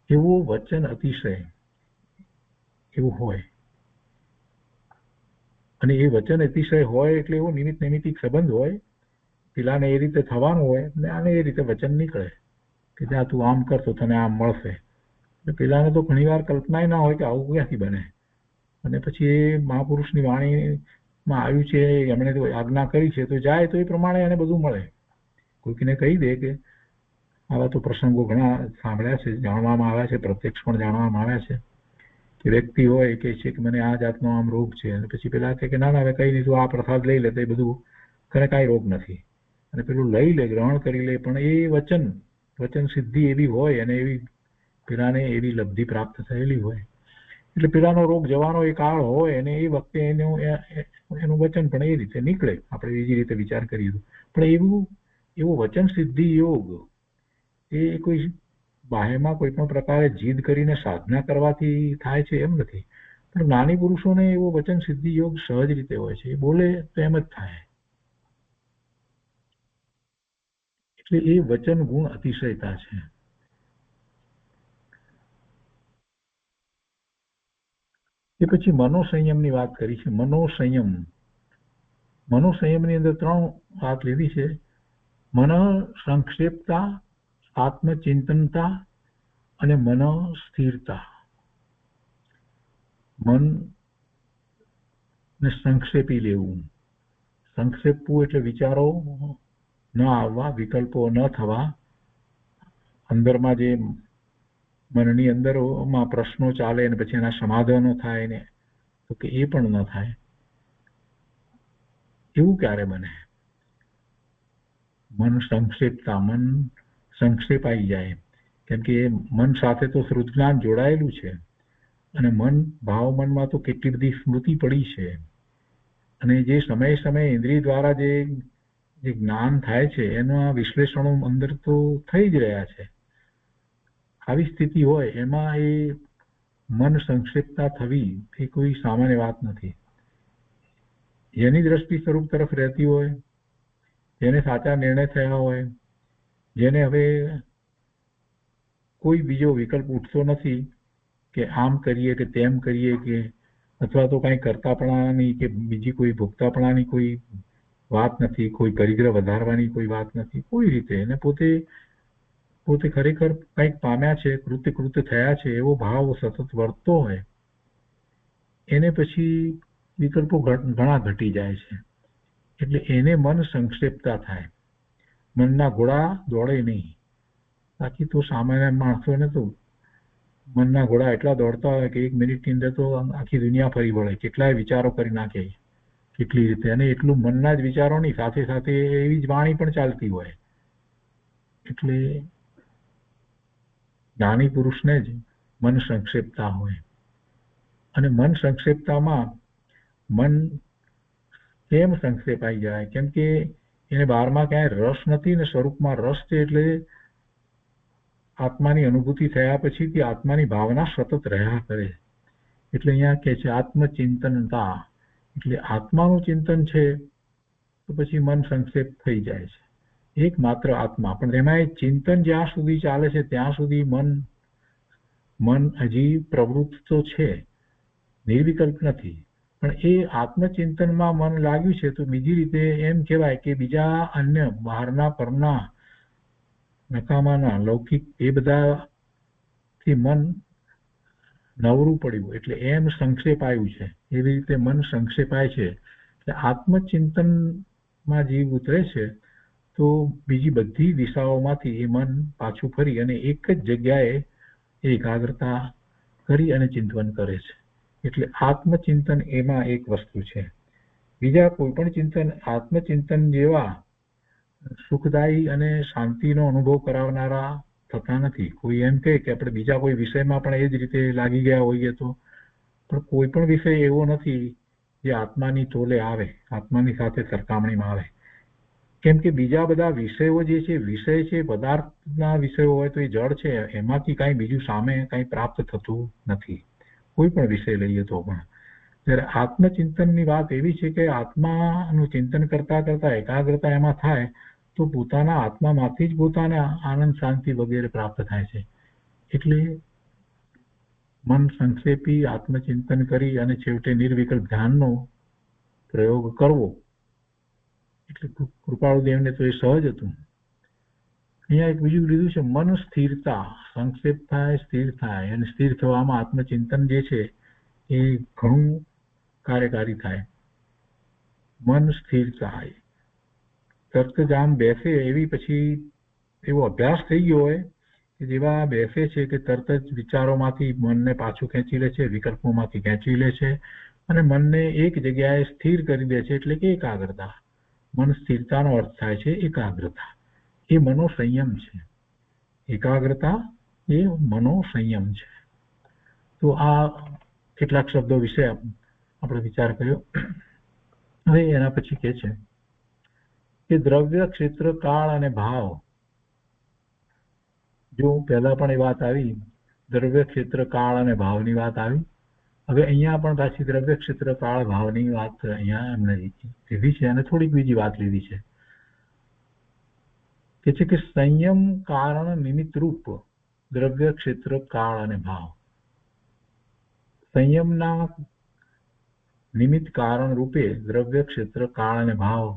એવું વચન અતિશય એવું હોય. અને એ વચન અતિશય હોય એટલે એવો નિમિત્ત નૈમિત્તિક સંબંધ હોય. પેલાને એ રીતે થવાનું હોય ને આને એ રીતે વચન નીકળે કે જા તું આમ કર તો તને આમ મળશે. એટલે પેલાને તો ઘણી વાર કલ્પના ના હોય કે આવું ક્યાંથી બને. અને પછી એ મહાપુરુષની વાણીમાં આવ્યું છે એમણે તો આજ્ઞા કરી છે તો જાય તો એ પ્રમાણે એને બધું મળે. કોઈકને કહી દે કે આવા તો પ્રસંગો ઘણા સાંભળ્યા છે, જાણવામાં આવ્યા છે, પ્રત્યક્ષ પણ જાણવામાં આવ્યા છે કે વ્યક્તિ હોય કે છે કે મને આ જાતનો આમ રોગ છે, અને પછી પેલા કહે કે ના ના હવે કઈ નહીં, તું આ પ્રસાદ લઈ લે તો એ બધું કરે, કાંઈ રોગ નથી. અને પેલું લઈ લે, ગ્રહણ કરી લે, પણ એ વચન સિદ્ધિ એવી હોય અને એવી પેલાને એવી લબ્ધિ પ્રાપ્ત થયેલી હોય એટલે પેલાનો રોગ જવાનો એ કાળ હોય અને એ વખતે એનું વચન પણ એ રીતે નીકળે. આપણે બીજી રીતે વિચાર કરીએ પણ એવું વચન સિદ્ધિ યોગ એ કોઈ બાહ્યમાં કોઈ પણ પ્રકારે જીદ કરીને સાધના કરવાથી થાય છે એમ નથી, પણ જ્ઞાની પુરુષોને એવો વચન સિદ્ધિ યોગ સહજ રીતે હોય છે, એ બોલે તો એમ જ થાય. એટલે એ વચન ગુણ અતિશયતા છે. એ પછી મનોસંયમની વાત કરી છે. મનોસંયમની અંદર 3 વાત લીધી છે. મન સંક્ષેપતા, આત્મચિંતનતા અને મન સ્થિરતા. મન ને સંક્ષેપી લેવું. સંક્ષેપવું એટલે વિચારો ન આવવા, વિકલ્પો ન થવા, અંદરમાં જે મનની અંદરમાં પ્રશ્નો ચાલે અને પછી એના સમાધાનો થાય ને તો કે એ પણ ન થાય. એવું ક્યારે બને? મન સંક્ષેપાઈ જાય, કેમ કે મન સાથે તો શ્રુતજ્ઞાન જોડાયેલું છે અને ભાવમનમાં તો કેટલી બધી સ્મૃતિ પડી છે અને જે સમયે ઇન્દ્રિય દ્વારા જે જ્ઞાન થાય છે એના વિશ્લેષણો અંદર તો થઈ જ રહ્યા છે. આવી સ્થિતિ હોય એમાં એ મન સંક્ષેપતા થવી એ કોઈ સામાન્ય વાત નથી. જેની દ્રષ્ટિ સ્વરૂપ તરફ રહેતી હોય, જેને સાચા નિર્ણય થયા હોય, જેને હવે કોઈ બીજો વિકલ્પ ઉઠતો નથી કે આમ કરીએ કે તેમ કરીએ કે અથવા તો કઈ કરતાપણાની કે બીજી કોઈ ભોગતાપણાની કોઈ વાત નથી, કોઈ પરિગ્રહ વધારવાની કોઈ વાત નથી, કોઈ રીતે એને પોતે ખરેખર કંઈક પામ્યા છે, કૃત્ય થયા છે એવો ભાવ સતત વર્તતો હોય એને પછી વિકલ્પો ઘણા ઘટી જાય છે. એટલે એને મન સંક્ષેપતા થાય, મનના ઘોડા દોડે નહીં. બાકી તો સામાન્ય માણસોને તો મનના ઘોડા એટલા દોડતા હોય કે 1 મિનિટની અંદર તો આખી દુનિયા ફરી વળે, કેટલાય વિચારો કરી નાખે કેટલી રીતે, અને એટલું મનના જ વિચારોની સાથે સાથે એવી જ વાણી પણ ચાલતી હોય. એટલે જ્ઞાની પુરુષને જ મન સંક્ષેપતા હોય. અને મન સંક્ષેપતામાં મન કેમ સંક્ષેપાઈ જાય? કેમ કે એને બહારમાં ક્યાંય રસ નથી ને સ્વરૂપમાં રસ છે, એટલે આત્માની અનુભૂતિ થયા પછી તે આત્માની ભાવના સતત રહ્યા કરે. એટલે અહીંયા કે છે આત્મચિંતનતા, એટલે આત્માનું ચિંતન છે તો પછી મન સંક્ષેપ થઈ જાય છે. એકમાત્ર આત્મા, પણ એમાં ચિંતન જ્યાં સુધી ચાલે છે ત્યાં સુધી મન હજી પ્રવૃત્ત તો છે, નિર્વિકલ્પ નથી. પણ એ આત્મચિંતનમાં મન લાગ્યું છે તો બીજી રીતે એમ કહેવાય કે બીજા અન્ય બહારના પરના નકામાના લૌકિક એ બધાથી મન નવરું પડ્યું, એટલે એમ સંક્ષેપાયું છે. એવી રીતે મન સંક્ષેપાય છે. એટલે આત્મચિંતનમાં જીવ ઉતરે છે તો બીજી બધી દિશાઓમાંથી એ મન પાછું ફરી અને એક જ જગ્યાએ એકાગ્રતા કરી અને ચિંતન કરે છે. એટલે આત્મચિંતન એમાં એક વસ્તુ છે. બીજા કોઈ પણ ચિંતન આત્મચિંતન જેવા સુખદાયી અને શાંતિનો અનુભવ કરાવનારા થતા નથી. કોઈ એમ કહે કે આપણે બીજા કોઈ વિષયમાં પણ એ જ રીતે લાગી ગયા હોઈએ તો, પણ કોઈ પણ વિષય એવો નથી જે આત્માની તોલે આવે, આત્માની સાથે સરખામણીમાં આવે. કેમ કે બીજા બધા વિષયો જે છે, વિષય છે પદાર્થના વિષયો હોય તો એ જળ છે, એમાંથી કાંઈ બીજું સામે કાંઈ પ્રાપ્ત થતું નથી, કોઈ પણ વિષય લઈએ તો પણ. જ્યારે આત્મચિંતનની વાત એવી છે કે આત્માનું ચિંતન કરતા કરતા એકાગ્રતા એમાં થાય તો પોતાના આત્મામાંથી જ પોતાને આનંદ શાંતિ વગેરે પ્રાપ્ત થાય છે. એટલે મન સંક્ષેપી આત્મચિંતન કરી અને છેવટે નિર્વિકલ્પ ધ્યાનનો પ્રયોગ કરવો, એટલે કૃપાળુદેવને તો એ સહજ હતું. અહીંયા એક બીજું લીધું છે મન સ્થિરતા. સંક્ષેપ થાય, સ્થિર થાય, અને સ્થિર થવામાં આત્મચિંતન જે છે એ ઘણું કાર્યકારી થાય. મન સ્થિર થાય, તર્ક જામ બેસે એવી પછી એવો અભ્યાસ થઈ ગયો હોય કે જેવા બેસે છે કે તરત જ વિચારોમાંથી મનને પાછું ખેંચી લે છે, વિકલ્પોમાંથી ખેંચી લે છે અને મનને એક જગ્યાએ સ્થિર કરી દે છે, એટલે કે એકાગ્રતા. મન સ્થિરતાનો અર્થ થાય છે એકાગ્રતા. એ મનોસંયમ છે. એકાગ્રતા એ મનોસંયમ છે. તો આ કેટલાક શબ્દો વિશે આપણે વિચાર કર્યો. હવે એના પછી કે છે કે દ્રવ્ય, ક્ષેત્ર, કાળ અને ભાવ. જો પહેલા પણ એ વાત આવી, દ્રવ્ય, ક્ષેત્ર, કાળ અને ભાવની વાત આવી. હવે અહીંયા પણ પાછી દ્રવ્ય, ક્ષેત્ર, કાળ, ભાવની વાત અહીંયા એમને લીધી છે અને થોડીક બીજી વાત લીધી છે. કે છે કે સંયમ કારણ નિમિત્ત રૂપ દ્રવ્ય, ક્ષેત્ર, કાળ અને ભાવ. સંયમના નિમિત્ત કારણ રૂપે દ્રવ્ય, ક્ષેત્ર, કાળ અને ભાવ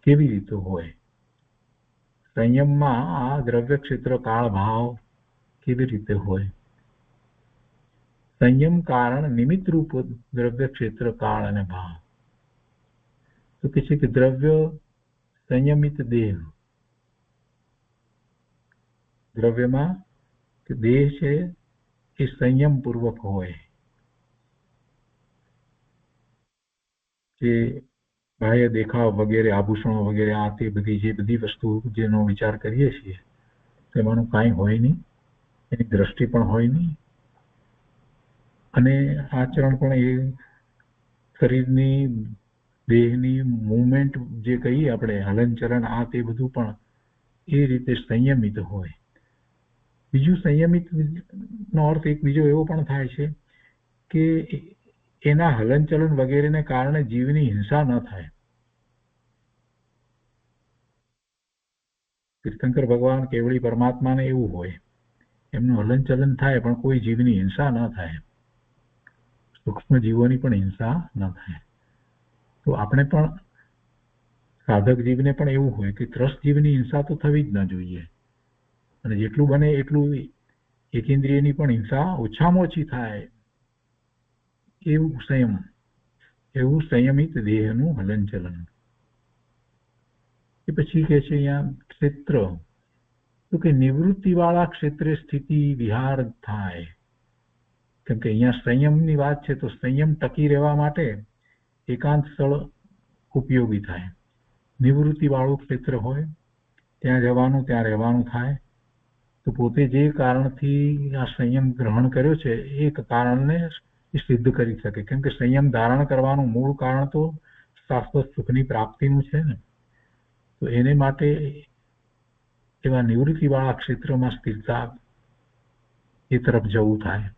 કેવી રીતે હોય? સંયમમાં આ દ્રવ્ય, ક્ષેત્ર, કાળ, ભાવ કેવી રીતે હોય? સંયમ કારણ નિમિત્ત રૂપ દ્રવ્ય, ક્ષેત્ર, કાળ અને ભાવ. તો કે છે કે દ્રવ્ય સંયમિત દેહ. દ્રવ્યમાં દેહ છે એ સંયમ પૂર્વક હોય. જે બાહ્ય દેખાવ વગેરે, આભૂષણો વગેરે, આ તે બધી જે બધી વસ્તુ જેનો વિચાર કરીએ છીએ તેમાંનું કાંઈ હોય નહીં, એની દ્રષ્ટિ પણ હોય નહીં અને આચરણ પણ એ શરીરની, દેહની મૂવમેન્ટ જે કહીએ આપણે, હલનચલન, આ તે બધું પણ એ રીતે સંયમિત હોય. બીજું સંયમિત નો અર્થ એક બીજો એવો પણ થાય છે કે એના હલનચલન વગેરેને કારણે જીવની હિંસા ન થાય. તીર્થંકર ભગવાન, કેવળી પરમાત્માને એવું હોય, એમનું હલનચલન થાય પણ કોઈ જીવની હિંસા ન થાય, સૂક્ષ્મ જીવોની પણ હિંસા ન થાય. તો આપણે પણ સાધક જીવને પણ એવું હોય કે ત્રસ્ત જીવની હિંસા તો થવી જ ન જોઈએ અને જેટલું બને એટલું એકેન્દ્રિયની પણ હિંસા ઓછામાં ઓછી થાય એવું સંયમિત દેહનું હલનચલન. એ પછી કે છે અહીંયા ક્ષેત્ર, તો કે નિવૃત્તિ વાળા ક્ષેત્રે સ્થિતિ વિહાર થાય. કેમ કે અહીંયા સંયમની વાત છે તો સંયમ ટકી રહેવા માટે એકાંત સ્થળ ઉપયોગી થાય. નિવૃત્તિ વાળું ક્ષેત્ર હોય, ત્યાં જવાનું, ત્યાં રહેવાનું થાય તો પોતે જે કારણથી આ સંયમ ગ્રહણ કર્યો છે એ કારણને સિદ્ધ કરી શકે. કેમ કે સંયમ ધારણ કરવાનું મૂળ કારણ તો શાશ્વત સુખની પ્રાપ્તિનું છે ને. તો એને માટે એવા નિવૃત્તિ વાળા ક્ષેત્રમાં સ્થિરતા એ તરફ જવું થાય.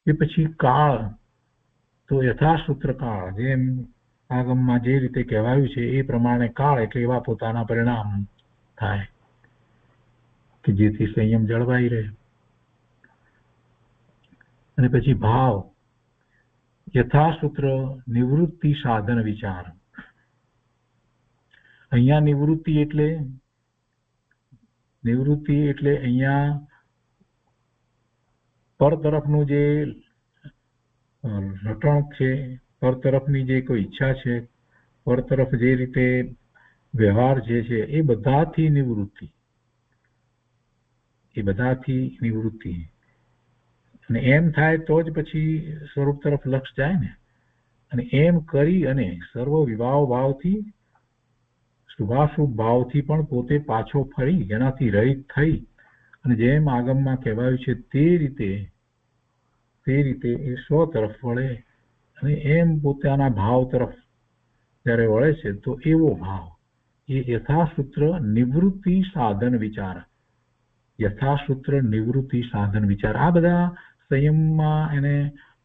એ પછી કાળ, તો યથાસૂત્ર કાળ, જેમ આગમમાં જે રીતે કહેવાયું છે એ પ્રમાણે કાળ એટલે એવા પોતાના પરિણામ થાય કે જેથી સંયમ જળવાઈ રહે. અને પછી ભાવ, યથાસૂત્ર નિવૃત્તિ સાધન વિચાર. અહીંયા નિવૃત્તિ એટલે અહીંયા પર તરફનું જે રટણ છે, પર તરફની જે કોઈ ઈચ્છા છે, પર તરફ જે રીતે વ્યવહાર જે છે એ બધાથી નિવૃત્તિ. અને એમ થાય તો જ પછી સ્વરૂપ તરફ લક્ષ જાય ને. અને એમ કરી અને સર્વ વિભાવ ભાવથી, શુભાશુભ ભાવથી પણ પોતે પાછો ફરી એનાથી રહિત થઈ અને જેમ આગમમાં કહેવાયું છે તે રીતે એ સ્વ તરફ વળે અને એમ પોતાના ભાવ તરફ જ્યારે વળે છે તો એવો ભાવ એ યથાસૂત્ર નિવૃત્તિ સાધન વિચાર. યથાસૂત્ર નિવૃત્તિ સાધન વિચાર, આ બધા સંયમમાં એને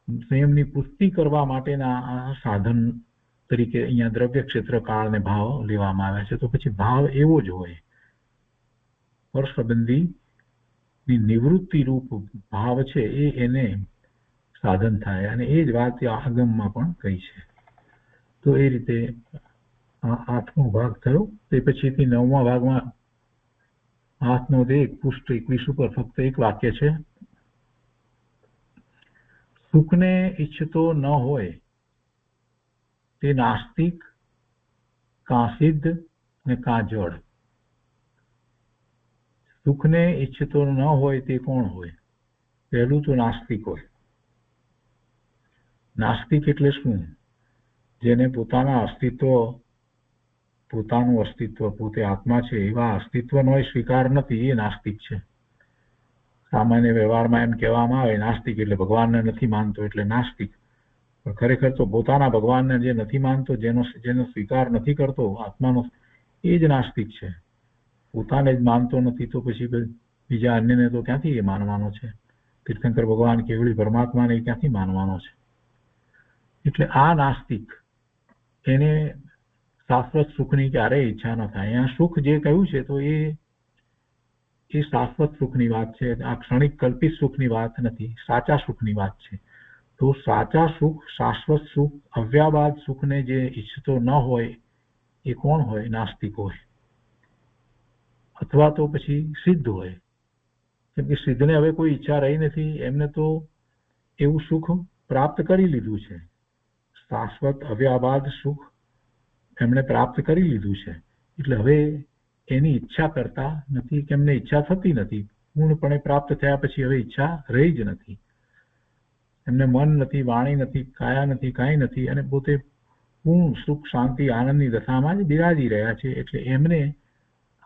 સંયમની પુષ્ટિ કરવા માટેના સાધન તરીકે અહીંયા દ્રવ્ય, ક્ષેત્ર, કાળ અને ભાવ લેવામાં આવ્યા છે. તો પછી ભાવ એવો જ હોય, પર સંબંધી નિવૃત્તિ રૂપ ભાવ છે એ એને સાધન થાય અને એ જ વાત આગમમાં પણ કહી છે. તો એ રીતે આ 8મો ભાગ થયો. તે પછીથી 9મા ભાગમાં 8 પૃષ્ઠ 21 ઉપર ફક્ત એક વાક્ય છે. સુખને ઈચ્છતો ન હોય તે નાસ્તિક કાં સિદ્ધ ને કાં જડ. સુખને ઈચ્છતો ન હોય તે કોણ હોય? પહેલું તો નાસ્તિક હોય. નાસ્તિક એટલે શું? જેને પોતાનું અસ્તિત્વ પોતે આત્મા છે એવા અસ્તિત્વનો સ્વીકાર નથી, એ નાસ્તિક છે. સામાન્ય વ્યવહારમાં એમ કહેવામાં આવે નાસ્તિક એટલે ભગવાનને નથી માનતો એટલે નાસ્તિક, પણ ખરેખર તો પોતાના ભગવાનને જે નથી માનતો, જેનો સ્વીકાર નથી કરતો આત્માનો, એ જ નાસ્તિક છે. પોતાને જ માનતો નથી તો પછી બીજા અન્યને તો ક્યાંથી એ માનવાનો છે? તીર્થંકર ભગવાન કેવળી પરમાત્માને ક્યાંથી માનવાનો છે? એટલે આ નાસ્તિક, એને શાશ્વત સુખની ક્યારેય ઈચ્છા ન થાય. અહીંયા સુખ જે કહ્યું છે તો એ શાશ્વત સુખની વાત છે. આ ક્ષણિક કલ્પિત સુખની વાત નથી, સાચા સુખની વાત છે. તો સાચા સુખ, શાશ્વત સુખ, અવ્યાબાદ સુખને જે ઈચ્છતો ન હોય એ કોણ હોય? નાસ્તિક હોય. અથવા તો પછી સિદ્ધ હોય. કેમ કે સિદ્ધને હવે કોઈ ઈચ્છા રહી નથી, એમને તો એવું સુખ પ્રાપ્ત કરી લીધું છે. શાશ્વત અવ્યાબાદ સુખ એમણે પ્રાપ્ત કરી લીધું છે. એટલે હવે એની ઈચ્છા કરતા નથી, કે એમને ઈચ્છા થતી નથી. પૂર્ણપણે પ્રાપ્ત થયા પછી હવે ઈચ્છા રહી જ નથી. એમને મન નથી, વાણી નથી, કાયા નથી, કાંઈ નથી, અને પોતે પૂર્ણ સુખ, શાંતિ, આનંદની દશામાં જ બિરાજી રહ્યા છે. એટલે એમને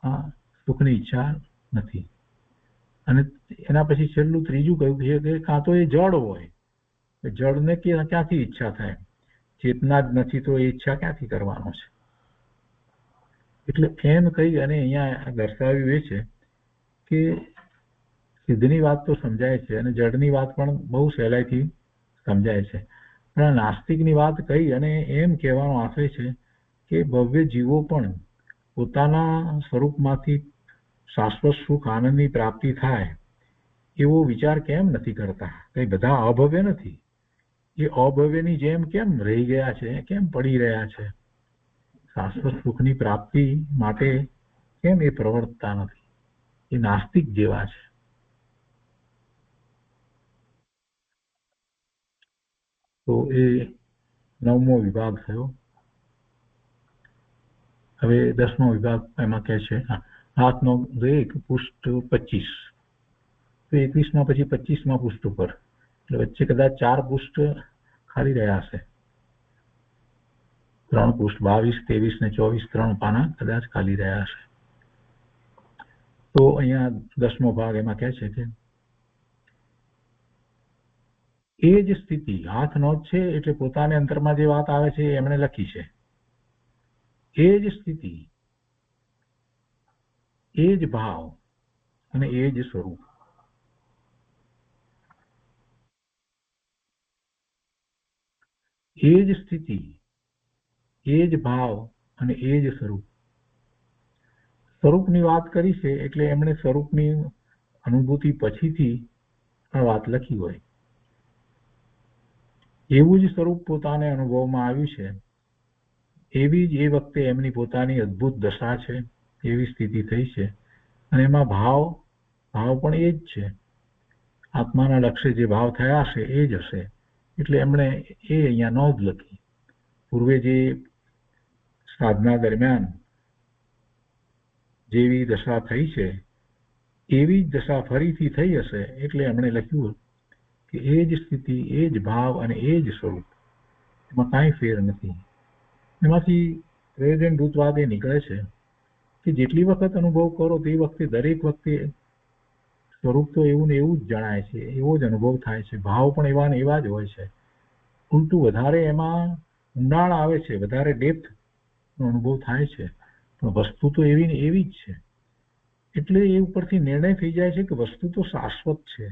આ સુખની ઈચ્છા નથી. અને એના પછી છેલ્લું ત્રીજું કહ્યું છે કે કાં તો એ જડ હોય. જડને ક્યાંથી ઈચ્છા થાય? ચેતના જ નથી તો એ ઈચ્છા ક્યાંથી કરવાનો છે? એટલે એમ કહી અને અહીંયા દર્શાવ્યું એ છે કે સિદ્ધની વાત તો સમજાય છે અને જડની વાત પણ બહુ સહેલાઈથી સમજાય છે, પણ નાસ્તિકની વાત કહી અને એમ કહેવાનો આશય છે કે ભવ્ય જીવો પણ પોતાના સ્વરૂપમાંથી શાશ્વત સુખ, આનંદની પ્રાપ્તિ થાય એવો વિચાર કેમ નથી કરતા? કઈ બધા અભવ્ય નથી? એ અભવ્યની જેમ કેમ રહી ગયા છે? કેમ પડી રહ્યા છે? શાશ્વત સુખની પ્રાપ્તિ માટે કેમ એ પ્રવર્તતા નથી? એ નાસ્તિક જેવા છે. તો એ 9મો વિભાગ થયો. હવે 10મો વિભાગ એમાં કહે છે, હાથનો એક પૃષ્ઠ 25, તો 21માં પછી 25માં પૃષ્ઠ ઉપર, એટલે વચ્ચે કદાચ 4 પૃષ્ઠ ખાલી રહ્યા હશે. 3 પૃષ્ઠ 22, 23 ને 24 3 પાના કદાચ ખાલી રહ્યા હશે. તો અહીંયા 10મો ભાગ એમાં કહે છે કે એ જ સ્થિતિ, હાથ નો છે એટલે પોતાને અંતરમાં જે વાત આવે છે એમણે લખી છે. એ જ સ્થિતિ, એ જ ભાવ અને એ જ સ્વરૂપ. એ જ સ્થિતિ, એ જ ભાવ અને એ જ સ્વરૂપ. સ્વરૂપની વાત કરી છે એટલે એમણે સ્વરૂપની અનુભૂતિ પછીથી આ વાત લખી હોય. એવું જ સ્વરૂપ પોતાને અનુભવમાં આવ્યું છે, એવી જ એ વખતે એમની પોતાની અદ્ભુત દશા છે, એવી સ્થિતિ થઈ છે. અને એમાં ભાવ પણ એ જ છે. આત્માના લક્ષ્ય જે ભાવ થયા હશે એ જ હશે. એટલે એમણે એ અહીંયા નોંધ લખી. પૂર્વે જે સાધના દરમિયાન જેવી દશા થઈ છે એવી જ દશા ફરીથી થઈ હશે. એટલે એમણે લખ્યું કે એ જ સ્થિતિ, એ જ ભાવ અને એ જ સ્વરૂપ, એમાં કાંઈ ફેર નથી. એમાંથી પ્રેરણભૂતવાદ એ નીકળે છે કે જેટલી વખત અનુભવ કરો તે વખતે દરેક વખતે સ્વરૂપ તો એવું ને એવું જ જણાય છે, એવો જ અનુભવ થાય છે. ભાવ પણ એવા ને એવા જ હોય છે. ઉલટું વધારે એમાં ઊંડાણ આવે છે, વધારે ડેપ્થ નો અનુભવ થાય છે, પણ વસ્તુ તો એવી ને એવી જ છે. એટલે એ ઉપરથી નિર્ણય થઈ જાય છે કે વસ્તુ તો શાશ્વત છે,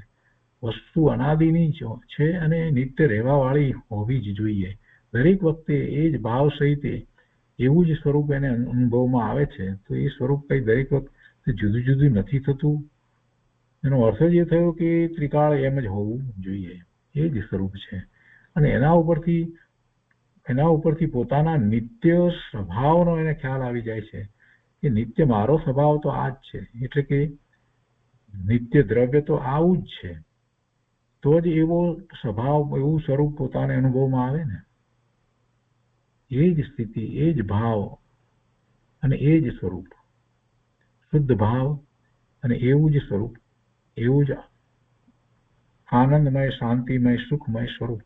વસ્તુ અનાદિની છે અને નિત્ય રહેવા વાળી હોવી જ જોઈએ. દરેક વખતે એ જ ભાવ સહિત એવું જ સ્વરૂપ એને અનુભવમાં આવે છે. તો એ સ્વરૂપ કઈ દરેક વખતે જુદું જુદું નથી થતું. એનો અર્થ જ એ થયો કે ત્રિકાળ એમ જ હોવું જોઈએ, એ જ સ્વરૂપ છે. અને એના ઉપરથી પોતાના નિત્ય સ્વભાવનો એને ખ્યાલ આવી જાય છે કે નિત્ય મારો સ્વભાવ તો આ જ છે. એટલે કે નિત્ય દ્રવ્ય તો આવું જ છે. તો જ એવો સ્વભાવ, એવું સ્વરૂપ પોતાને અનુભવમાં આવે ને. એ જ સ્થિતિ, એ જ ભાવ અને એ જ સ્વરૂપ, શુદ્ધ ભાવ અને એવું જ સ્વરૂપ, એવું જ આનંદમય, શાંતિમય, સુખમય સ્વરૂપ.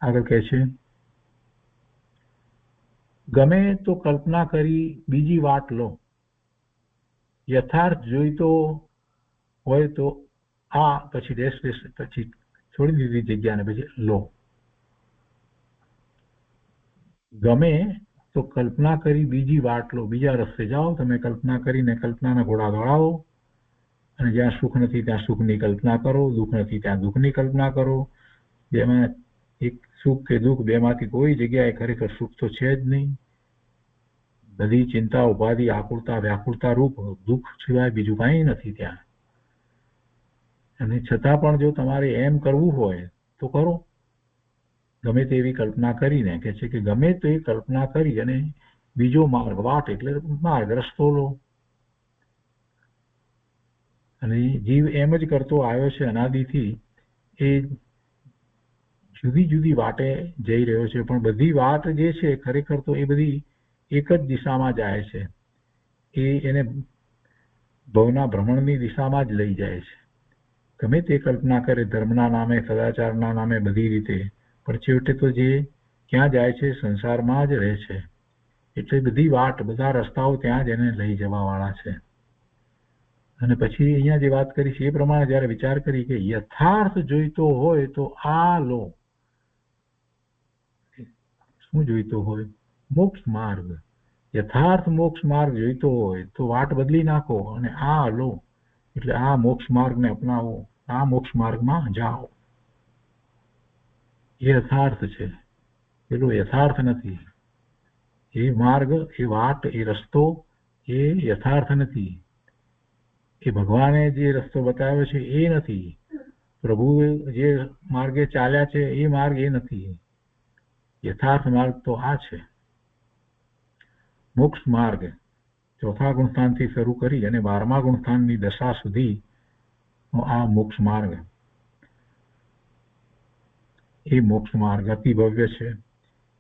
આગળ કહે છે, ગમે તો કલ્પના કરી બીજી વાટ લો, યથાર્થ જોઈતો હોય તો આ, પછી પછી છોડી દીધી જગ્યાને પછી લો. ગમે તો કલ્પના કરી બીજી વાટ લો, બીજા રસ્તે જાઓ. તમે કલ્પના કરીને કલ્પનાના ઘોડા દોડાવો અને જ્યાં સુખ નથી ત્યાં સુખની કલ્પના કરો, દુઃખ નથી ત્યાં દુઃખની કલ્પના કરો. જેમાં એક સુખ કે દુઃખ બેમાંથી કોઈ જગ્યાએ ખરેખર સુખ તો છે જ નહીં. બધી ચિંતા, ઉપાધિ, આકુળતા, વ્યાકુળતા રૂપ દુઃખ સિવાય બીજું કાંઈ નથી ત્યાં. અને છતાં પણ જો તમારે એમ કરવું હોય તો કરો, ગમે તેવી કલ્પના કરીને. કે છે કે ગમે તે કલ્પના કરી અને બીજો માર્ગ, વાટ એટલે માર્ગ, રસ્તો લો. અને જીવ એમ જ કરતો આવ્યો છે અનાદિથી, એ જુદી જુદી વાટે જઈ રહ્યો છે. પણ બધી વાત જે છે ખરેખર તો એ બધી એક જ દિશામાં જાય છે. એને ભવના ભ્રમણની દિશામાં જ લઈ જાય છે. ગમે તે કલ્પના કરે ધર્મના નામે, સદાચારના નામે, બધી રીતે, પણ છેવટે તો જે ક્યાં જાય છે? સંસારમાં જ રહે છે. એટલે બધી વાટ, બધા રસ્તાઓ ત્યાં જ એને લઈ જવા વાળા છે. અને પછી અહીંયા જે વાત કરી છે એ પ્રમાણે જયારે વિચાર કરી કે યથાર્થ જોઈતો હોય તો આ લો. શું જોઈતો હોય? મોક્ષ માર્ગ. યથાર્થ મોક્ષ માર્ગ જોઈતો હોય તો વાટ બદલી નાખો અને આ લો. એટલે આ મોક્ષ માર્ગને અપનાવો, આ મોક્ષ માર્ગમાં જાઓ. એ યથાર્થ છે, પેલો યથાર્થ નથી. એ માર્ગ, એ વાટ, એ રસ્તો એ યથાર્થ નથી. એ ભગવાને જે રસ્તો બતાવ્યો છે એ નથી. પ્રભુએ જે માર્ગે ચાલ્યા છે એ માર્ગ એ નથી. યથાર્થ માર્ગ તો આ છે. મોક્ષ માર્ગ ચોથા ગુણસ્થાનથી શરૂ કરી અને 12મા ગુણસ્થાનની દશા સુધી આ મોક્ષ માર્ગ. એ મોક્ષ માર્ગ અતિ ભવ્ય છે.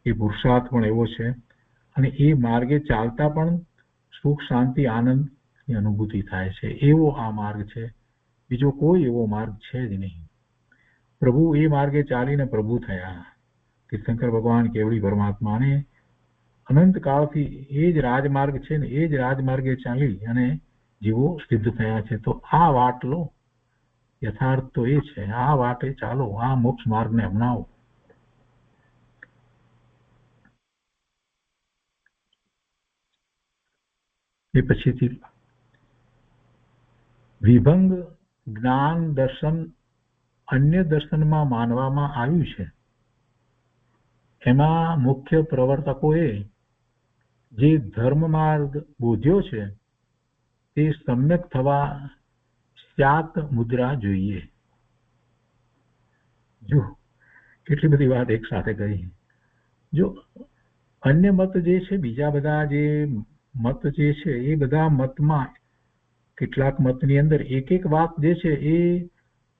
એ પુરુષાર્થ પણ એવો છે. અને એ માર્ગે ચાલતા પણ સુખ, શાંતિ, આનંદની અનુભૂતિ થાય છે. એવો આ માર્ગ છે. બીજો કોઈ એવો માર્ગ છે જ નહીં. પ્રભુ એ માર્ગે ચાલીને પ્રભુ થયા. તીર્થંકર ભગવાન કેવડી પરમાત્માને અનંત કાળથી એ જ રાજમાર્ગ છે ને એ જ રાજમાર્ગે ચાલી અને જીવો સિદ્ધ થયા છે. તો આ વાટ લો. યથાર્થ તો એ છે. આ વાટે ચાલો, આ મોક્ષ માર્ગને અપનાવો. એ પછીથી વિભંગ જ્ઞાન દર્શન અન્ય દર્શનમાં માનવામાં આવ્યું છે. એમાં મુખ્ય પ્રવર્તકોએ જે ધર્મ માર્ગ બોધ્યો છે તે સમ્યક થવા સ્યાત મુદ્રા જોઈએ. જો કેટલી બધી વાત એક સાથે કહી. જો અન્ય મત જે છે, બીજા બધા જે મત જે છે એ બધા મતમાં કેટલાક મતની અંદર એક એક વાત જે છે એ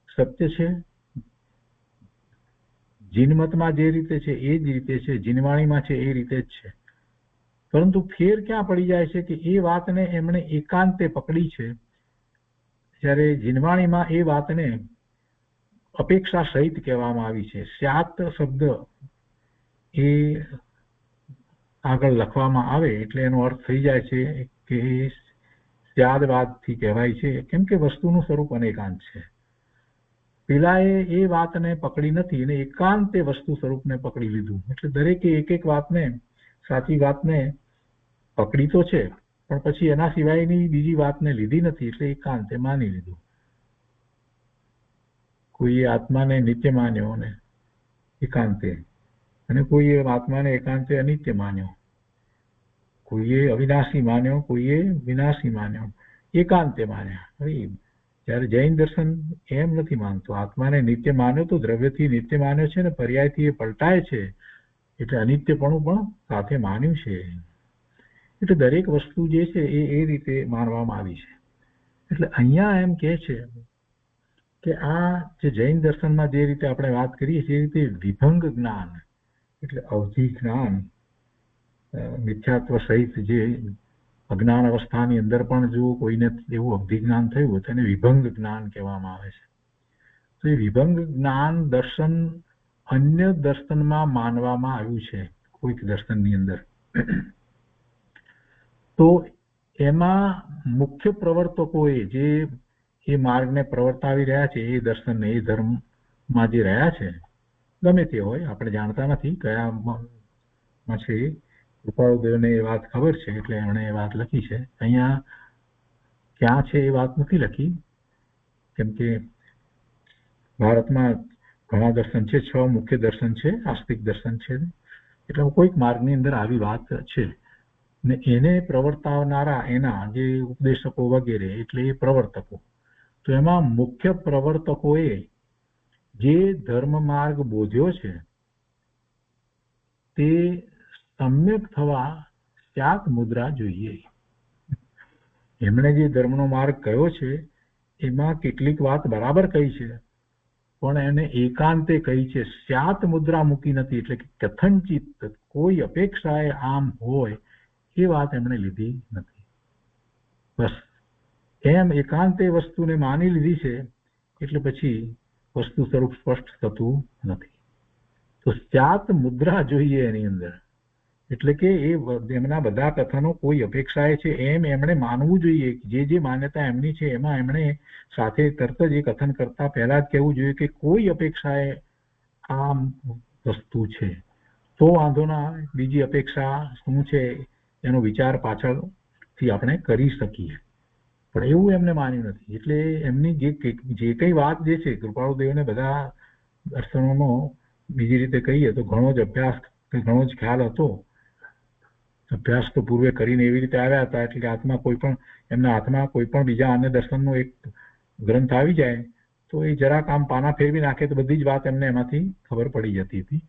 સત્ય છે. જીન મતમાં જે રીતે છે એ જ રીતે છે, જીનવાણીમાં છે એ રીતે જ છે. પરંતુ ફેર ક્યાં પડી જાય છે કે એ વાતને એમણે એકાંતે પકડી છે, જ્યારે જીનવાણીમાં એ વાતને અપેક્ષા સહિત કહેવામાં આવી છે. સ્યાત શબ્દ એ આગળ લખવામાં આવે એટલે એનો અર્થ થઈ જાય છે કે સ્યાદવાદથી કહેવાય છે, કેમ કે વસ્તુનું સ્વરૂપ અનેકાંત છે. પેલાએ એ વાતને પકડી નથી અને એકાંતે વસ્તુ સ્વરૂપને પકડી લીધું. એટલે દરેકે એક એક વાતને, સાચી વાતને પકડી તો છે પણ પછી એના સિવાયની બીજી વાતને લીધી નથી. એટલે એકાંતે માની લીધું. કોઈએ આત્માને નિત્ય માન્યો ને એકાંતે, અને કોઈએ આત્માને એકાંતે અનિત્ય માન્યો, કોઈએ અવિનાશી માન્યો, કોઈએ વિનાશી માન્યો, એકાંતે માન્યા. જ્યારે જૈન દર્શન એમ નથી માનતો. આત્માને નિત્ય માન્યો તો દ્રવ્યથી નિત્ય માન્યો છે ને પર્યાયથી એ પલટાય છે, એટલે અનિત્યપણું પણ સાથે માન્યું છે. એટલે દરેક વસ્તુ જે છે એ રીતે માનવામાં આવી છે. એટલે અહીંયા એમ કહે છે કે આ જે જૈન દર્શનમાં જે રીતે આપણે વાત કરીએ છીએ એ રીતે વિભંગ જ્ઞાન એટલે અવધિ જ્ઞાન મિથ્યાત્વ સહિત જે અજ્ઞાન અવસ્થાની અંદર પણ જો કોઈને એવું અભિજ્ઞાન થયું હોય તેને વિભંગ જ્ઞાન કહેવામાં આવે છે. તો એ વિભંગ જ્ઞાન દર્શન અન્ય દર્શનમાં માનવામાં આવ્યું છે કોઈક દર્શનની અંદર. તો એમાં મુખ્ય પ્રવર્તકોએ જે એ માર્ગને પ્રવર્તાવી રહ્યા છે, એ દર્શનને, એ ધર્મમાં જે રહ્યા છે, ગમે તે હોય, આપણે જાણતા નથી કયામાં છે. કૃપાળુદેવને એ વાત ખબર છે એટલે એમણે એ વાત લખી છે. અહીંયા ક્યાં છે એ વાત નથી લખી, કેમ કે ભારતમાં ઘણા દર્શન છે, 6 મુખ્ય દર્શન છે, આસ્તિક દર્શન છે, એટલે કોઈક માર્ગની અંદર આવી વાત છે ને એને પ્રવર્તાવનારા એના જે ઉપદેશકો વગેરે એટલે એ પ્રવર્તકો. તો એમાં મુખ્ય પ્રવર્તકોએ જે ધર્મ માર્ગ બોધ્યો છે તે સમ્યક થવા ત્યાગ મુદ્રા જોઈએ. એમણે જે ધર્મનો માર્ગ કયો છે એમાં કેટલીક વાત બરાબર કહી છે, પણ એને એકાંતે કહી છે, સ્યાત મુદ્રા મૂકી નથી. એટલે કે કથનચિત કોઈ અપેક્ષાએ આમ હોય એ વાત એમણે લીધી નથી. બસ એમ એકાંતે વસ્તુને માની લીધી છે એટલે પછી વસ્તુ સ્વરૂપ સ્પષ્ટ થતું નથી. તો સ્યાત મુદ્રા જોઈએ એની અંદર. એટલે કે એ એમના બધા કથનો કોઈ અપેક્ષાએ છે એમ એમણે માનવું જોઈએ. જે માન્યતા એમની છે એમાં એમણે સાથે તરત જ એ કથન કરતા પહેલા જ કહેવું જોઈએ કે કોઈ અપેક્ષાએ આ વસ્તુ છે તો વાંધો ના આવે, બીજી અપેક્ષા શું છે એનો વિચાર પાછળથી આપણે કરી શકીએ. પણ એવું એમને માન્યું નથી. એટલે એમની જે કઈ વાત જે છે, કૃપાળુદેવને બધા દર્શનોનો બીજી રીતે કહીએ તો ઘણો જ અભ્યાસ, ઘણો જ ખ્યાલ હતો. અભ્યાસ તો પૂર્વે કરીને એવી રીતે આવ્યા હતા એટલે હાથમાં કોઈ પણ એમના હાથમાં કોઈ પણ બીજા અન્ય દર્શનનો એક ગ્રંથ આવી જાય તો એ જરાક આમ પાના ફેરવી નાખે તો બધી જ વાત એમને એમાંથી ખબર પડી જતી હતી.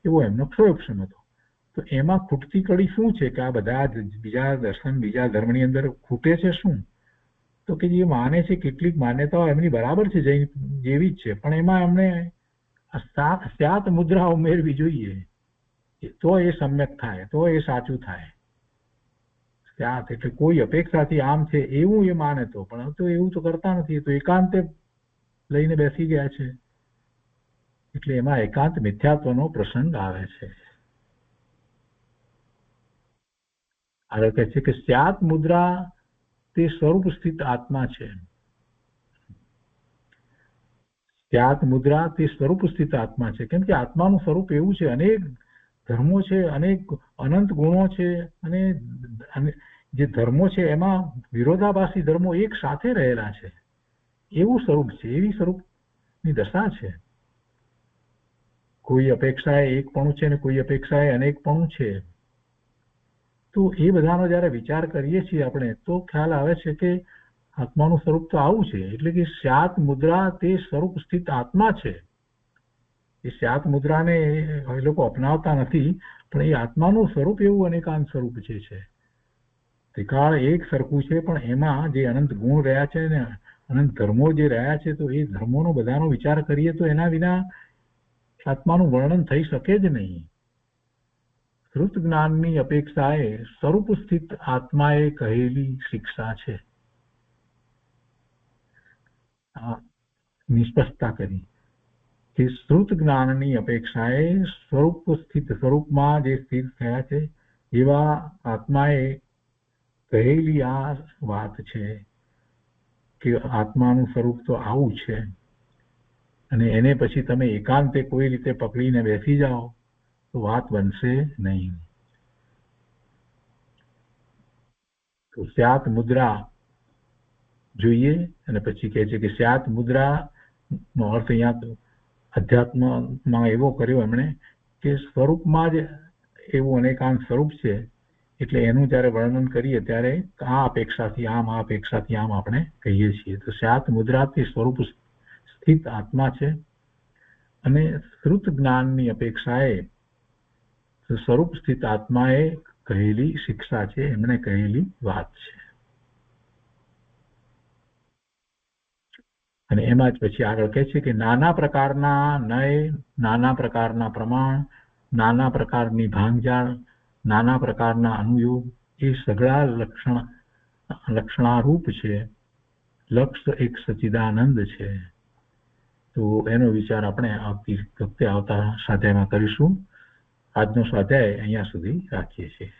એવો એમનો પ્રયોગક્ષમ હતો. તો એમાં ખૂટતી કડી શું છે કે આ બધા બીજા દર્શન, બીજા ધર્મની અંદર ખૂટે છે શું? તો કે જે માને છે કેટલીક માન્યતાઓ એમની બરાબર છે, જૈન જેવી જ છે, પણ એમાં એમણે સ્યાત મુદ્રા ઉમેરવી જોઈએ, તો એ સમ્યક થાય, તો એ સાચું થાય. સ્યાત એટલે કોઈ અપેક્ષાથી આમ છે એવું એ માને તો, પણ તો એવું તો કરતા નથી. તો એકાંતે લઈને બેસી ગયા છે એટલે એમાં એકાંત મિથ્યાત્વનો પ્રસંગ આવે છે. આગળ કહે છે કે સ્યાત મુદ્રા તે સ્વરૂપ સ્થિત આત્મા છે. સ્યાત મુદ્રા તે સ્વરૂપ સ્થિત આત્મા છે. કેમ કે આત્માનું સ્વરૂપ એવું છે, અનેક ધર્મો છે, અનેક અનંત ગુણો છે, અને જે ધર્મો છે એમાં વિરોધાભાસી ધર્મો એક સાથે રહેલા છે. એવું સ્વરૂપ છે, એવી સ્વરૂપની દશા છે. કોઈ અપેક્ષાએ એકપણું છે અને કોઈ અપેક્ષાએ અનેકપણું છે. તો એ બધાનો જયારે વિચાર કરીએ છીએ આપણે તો ખ્યાલ આવે છે કે આત્માનું સ્વરૂપ તો આવું છે. એટલે કે સ્યાત મુદ્રા તે સ્વરૂપ સ્થિત આત્મા છે. એ સ્યાત મુદ્રાને એ લોકો અપનાવતા નથી, પણ એ આત્માનું સ્વરૂપ એવું અનેકાંત સ્વરૂપ છે. ત્રિકાળ એક સરખું છે, પણ એમાં જે અનંત ગુણ રહ્યા છે ને અનંત ધર્મો જે રહ્યા છે, તો એ ધર્મોનો બધાનો વિચાર કરીએ તો એના વિના આત્માનું વર્ણન થઈ શકે જ નહીં. શ્રુત જ્ઞાનની અપેક્ષાએ સ્વરૂપ સ્થિત આત્માએ કહેલી શિક્ષા છે. નિષ્પષ્ટતા કરી કે શ્રુત જ્ઞાનની અપેક્ષાએ સ્વરૂપ સ્થિત, સ્વરૂપમાં જે સ્થિત થયા છે એવા આત્માએ કહેલી આ વાત છે કે આત્માનું સ્વરૂપ તો આવું છે, અને એને પછી તમે એકાંતે કોઈ રીતે પકડીને બેસી જાઓ તો વાત બનશે નહીં. તો સ્યાત મુદ્રા જોઈએ, અને પછી કહે છે કે સ્યાત મુદ્રા નો અર્થ અહીંયા અધ્યાત્મમાં એવો કર્યો એમણે કે સ્વરૂપમાં જ એવું અનેકાંત સ્વરૂપ છે, એટલે એનું જયારે વર્ણન કરીએ ત્યારે આ અપેક્ષાથી આમ, આ અપેક્ષાથી આમ આપણે કહીએ છીએ. તો સ્યાત મુદ્રાથી સ્વરૂપ સ્થિત આત્મા છે, અને શ્રુત જ્ઞાનની અપેક્ષાએ સ્વરૂપ સ્થિત આત્માએ કહેલી શિક્ષા છે, એમણે કહેલી વાત છે. અને એમાં જ પછી આગળ કહે છે કે નાના પ્રકારના નય, નાના પ્રકારના પ્રમાણ, નાના પ્રકારની ભાંગજાળ નાના પ્રકારના અનુયોગ એ સગળા લક્ષણારૂપ છે. લક્ષ એક સચ્ચિદાનંદ છે. તો એનો વિચાર આપણે આવતી વખતે આવતા સ્વાધ્યાયમાં કરીશું. આજનો સ્વાધ્યાય અહીંયા સુધી રાખીએ છીએ.